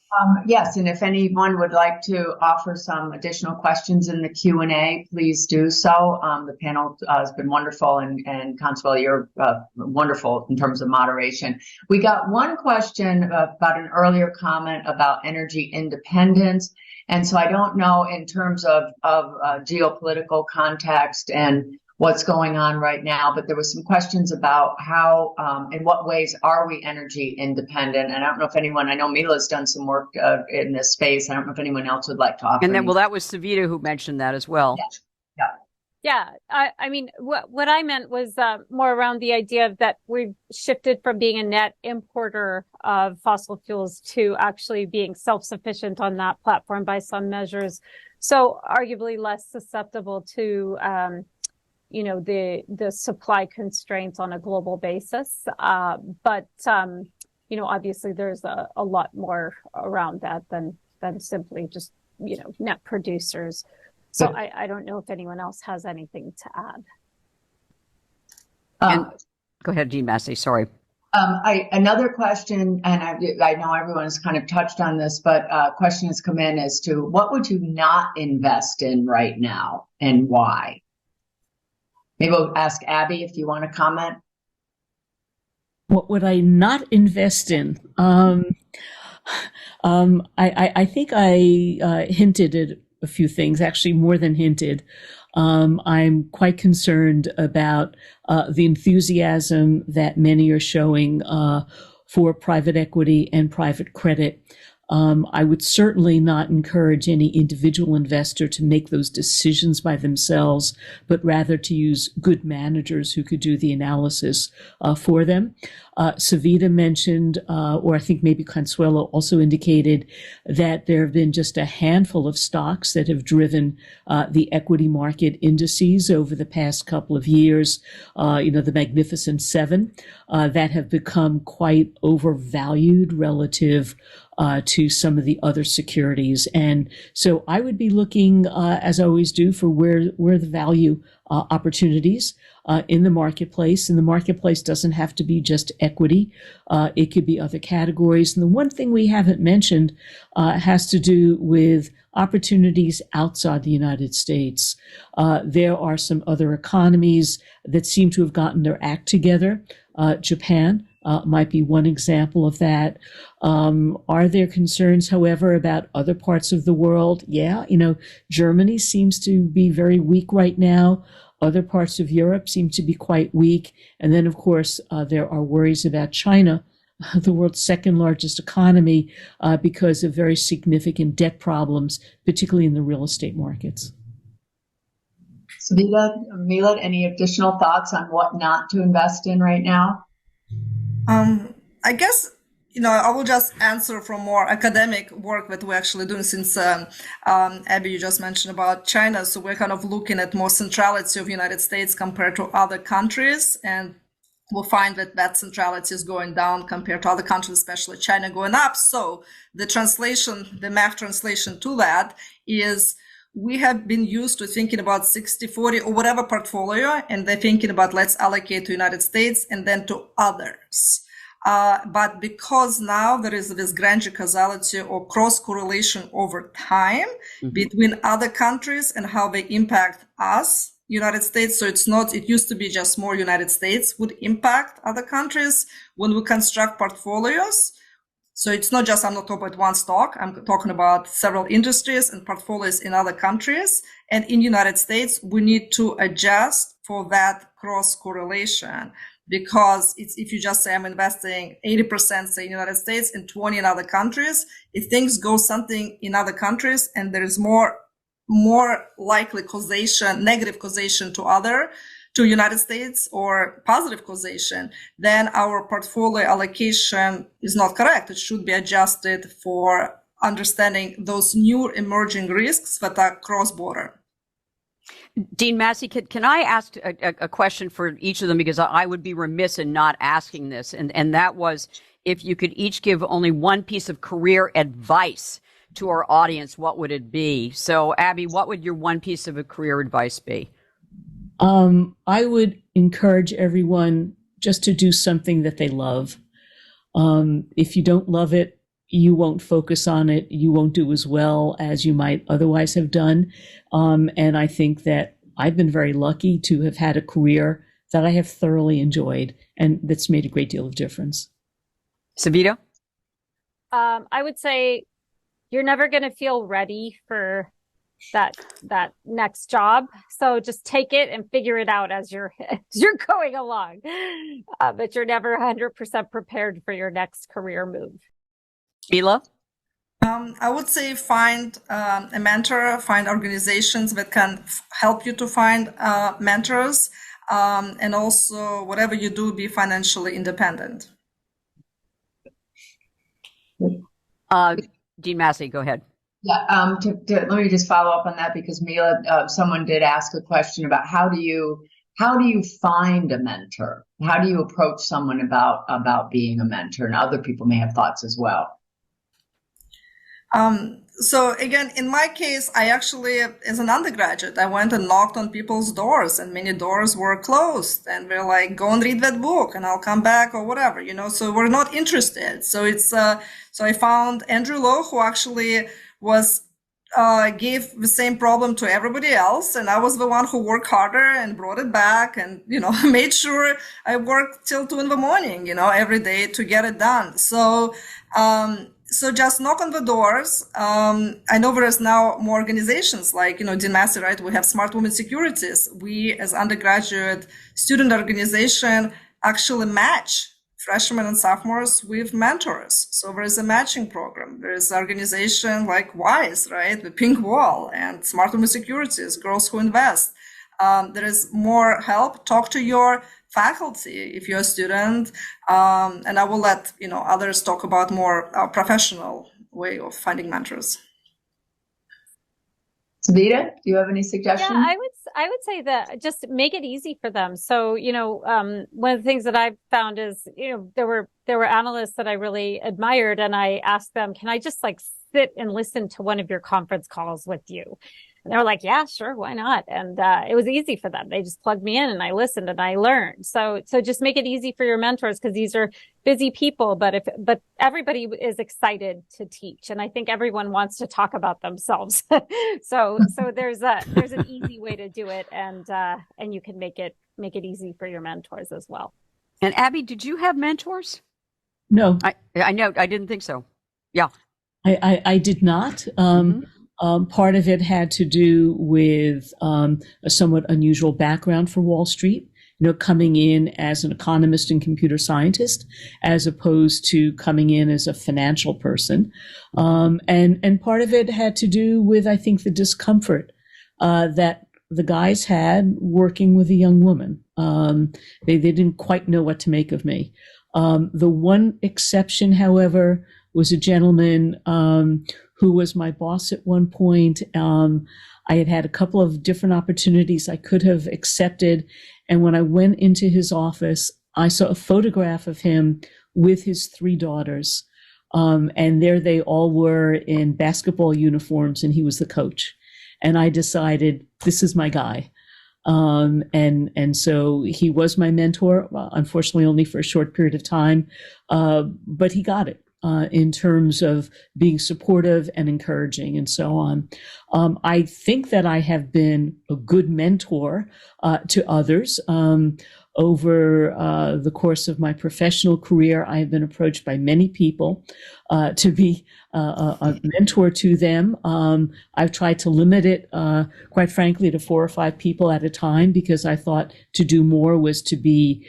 Yes, and if anyone would like to offer some additional questions in the Q&A, please do so. The panel has been wonderful, and Consuelo, you're wonderful in terms of moderation. We got one question about an earlier comment about energy independence, and so I don't know in terms of geopolitical context and what's going on right now, but there was some questions about how, in what ways are we energy independent? And I don't know if anyone, I know Mila's done some work in this space. I don't know if anyone else would like to offer. And then, well, that was Savita who mentioned that as well. Yeah. I mean, what I meant was more around the idea that we've shifted from being a net importer of fossil fuels to actually being self-sufficient on that platform by some measures. So arguably less susceptible to, the supply constraints on a global basis. But obviously there's a lot more around that than simply just, net producers. So I don't know if anyone else has anything to add. Go ahead, Dean Massey. Sorry. Another question, and I know everyone has kind of touched on this, but a question has come in as to what would you not invest in right now and why? Maybe we'll ask Abby if you want to comment. What would I not invest in? I think I hinted at a few things, actually more than hinted. I'm quite concerned about the enthusiasm that many are showing for private equity and private credit. I would certainly not encourage any individual investor to make those decisions by themselves, but rather to use good managers who could do the analysis for them. Savita mentioned, or I think maybe Consuelo also indicated, that there have been just a handful of stocks that have driven the equity market indices over the past couple of years, the Magnificent Seven, that have become quite overvalued relative to some of the other securities. And so I would be looking, as I always do, for where the value opportunities in the marketplace. And the marketplace doesn't have to be just equity. It could be other categories. And the one thing we haven't mentioned has to do with opportunities outside the United States. There are some other economies that seem to have gotten their act together. Japan might be one example of that. Are there concerns, however, about other parts of the world? Yeah, Germany seems to be very weak right now. Other parts of Europe seem to be quite weak. And then, of course, there are worries about China, the world's second largest economy, because of very significant debt problems, particularly in the real estate markets. Savita, Mila, any additional thoughts on what not to invest in right now? I guess, I will just answer from more academic work that we're actually doing since, Abby, you just mentioned about China. So we're kind of looking at more centrality of United States compared to other countries. And we'll find that centrality is going down compared to other countries, especially China going up. So the math translation to that is we have been used to thinking about 60-40 or whatever portfolio, and they're thinking about let's allocate to United States and then to others. But because now there is this grand causality or cross correlation over time between other countries and how they impact us, United States. So it used to be just more United States would impact other countries when we construct portfolios. So it's not just, I'm not talking about one stock, I'm talking about several industries and portfolios in other countries. And in United States, we need to adjust for that cross correlation, because if you just say I'm investing 80%, say in United States and 20 in other countries, if things go something in other countries and there is more likely causation, negative causation to United States or positive causation, then our portfolio allocation is not correct. It should be adjusted for understanding those new emerging risks that are cross-border. Dean Massey, can I ask a question for each of them, because I would be remiss in not asking this, and that was if you could each give only one piece of career advice to our audience, what would it be? So, Abby, what would your one piece of career advice be? I would encourage everyone just to do something that they love. If you don't love it, you won't focus on it. You won't do as well as you might otherwise have done. And I think that I've been very lucky to have had a career that I have thoroughly enjoyed, and that's made a great deal of difference. Savita? I would say you're never going to feel ready for that next job. So just take it and figure it out as you're going along. But you're never 100% prepared for your next career move. Mila? I would say find a mentor, find organizations that can help you to find mentors, and also whatever you do, be financially independent. Dean Massey, go ahead. Yeah, let me just follow up on that, because Mila, someone did ask a question about how do you find a mentor? How do you approach someone about being a mentor? And other people may have thoughts as well. So again, in my case, I actually, as an undergraduate, I went and knocked on people's doors, and many doors were closed, and they're like, go and read that book and I'll come back or whatever, so we're not interested. So so I found Andrew Lowe, who actually gave the same problem to everybody else. And I was the one who worked harder and brought it back and, made sure I worked till 2 a.m, every day to get it done. So just knock on the doors. I know there is now more organizations like, Dean Massey, right? We have Smart Women Securities. We, as undergraduate student organization, actually match freshmen and sophomores with mentors. So there is a matching program. There is an organization like WISE, right? The Pink Wall, and Smart Women Securities, Girls Who Invest. There is more help. Talk to your faculty if you're a student, and I will let others talk about more professional way of finding mentors. Savita, do you have any suggestions? Yeah, I would say that just make it easy for them. So, one of the things that I've found is, there were analysts that I really admired, and I asked them, can I just sit and listen to one of your conference calls with you? And they were like, yeah, sure, why not? And it was easy for them. They just plugged me in and I listened and I learned. So just make it easy for your mentors, because these are busy people, but everybody is excited to teach. And I think everyone wants to talk about themselves. So there's an easy way to do it, and you can make it easy for your mentors as well. And Abby, did you have mentors? No. I know, I didn't think so. Yeah. I did not. Part of it had to do with a somewhat unusual background for Wall Street, coming in as an economist and computer scientist, as opposed to coming in as a financial person. And part of it had to do with, I think, the discomfort that the guys had working with a young woman. They didn't quite know what to make of me. The one exception, however, was a gentleman who was my boss at one point. I had a couple of different opportunities I could have accepted. And when I went into his office, I saw a photograph of him with his 3 daughters. And there they all were in basketball uniforms, and he was the coach. And I decided this is my guy. And so he was my mentor, unfortunately only for a short period of time. But he got it, in terms of being supportive and encouraging and so on. I think that I have been a good mentor, to others. Over the course of my professional career, I have been approached by many people to be a mentor to them. I've tried to limit it, quite frankly, to 4 or 5 people at a time, because I thought to do more was to be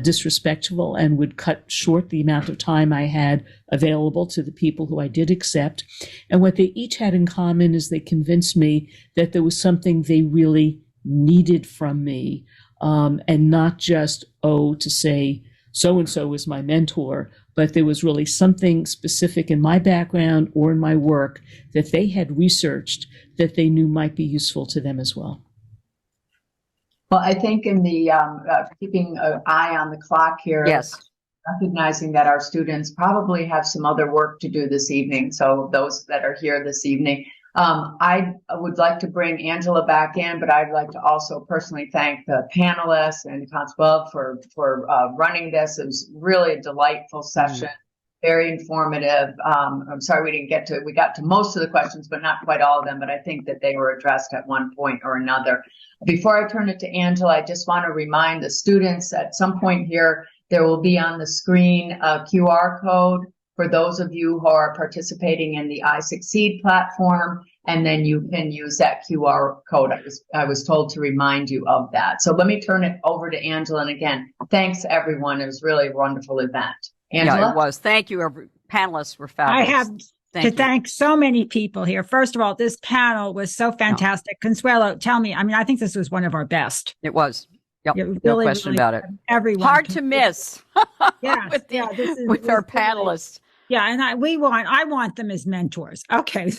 disrespectful and would cut short the amount of time I had available to the people who I did accept. And what they each had in common is they convinced me that there was something they really needed from me. And not just, to say so-and-so is my mentor, but there was really something specific in my background or in my work that they had researched that they knew might be useful to them as well. Well, I think in the keeping an eye on the clock here, Yes. recognizing that our students probably have some other work to do this evening. So those that are here this evening, I would like to bring Angela back in, but I'd like to also personally thank the panelists and Consuelo for running this. It was really a delightful session, very informative. I'm sorry we got to most of the questions, but not quite all of them. But I think that they were addressed at one point or another. Before I turn it to Angela, I just want to remind the students at some point here, there will be on the screen a QR code for those of you who are participating in the iSucceed platform, and then you can use that QR code. I was told to remind you of that. So let me turn it over to Angela. And again, thanks everyone. It was really a wonderful event. Angela? Yeah, it was. Thank you. Panelists were fabulous. I have thank so many people here. First of all, this panel was so fantastic. Consuelo, tell me, I think this was one of our best. It was. Yep. Really, No question about it. Everyone. Hard to miss. Yeah. with our panelists. Yeah, and I want them as mentors. Okay.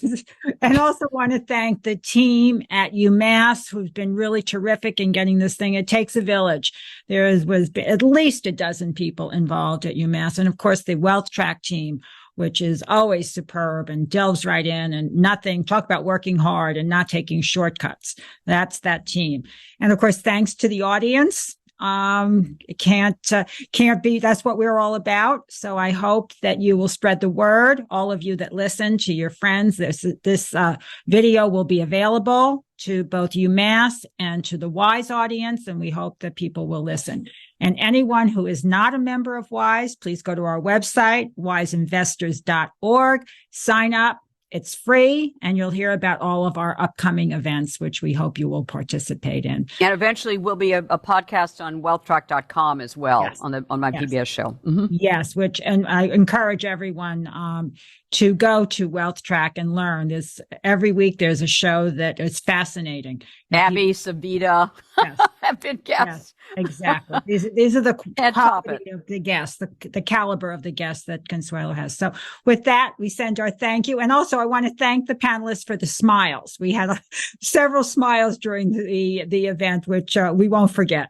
And also want to thank the team at UMass who's been really terrific in getting this thing. It takes a village. Was at least a dozen people involved at UMass. And of course, the Wealth Track team, which is always superb and delves right in and talk about working hard and not taking shortcuts. That's that team. And of course, thanks to the audience. It can't be, that's what we're all about. So I hope that you will spread the word, all of you that listen, to your friends. This video will be available to both UMass and to the WISE audience, and we hope that people will listen. And anyone who is not a member of WISE, please go to our website, wiseinvestors.org, sign up. It's free, and you'll hear about all of our upcoming events, which we hope you will participate in. And eventually will be a podcast on wealthtrack.com as well, yes. on my PBS show. Mm-hmm. Yes, and I encourage everyone to go to Wealth Track and learn. Every week there's a show that is fascinating. Abby, Savita yes. have been guests. Yes, exactly. These are the quality it. of the guests, the caliber of the guests that Consuelo has. So with that, we send our thank you. And also I want to thank the panelists for the smiles. We had several smiles during the event, which we won't forget.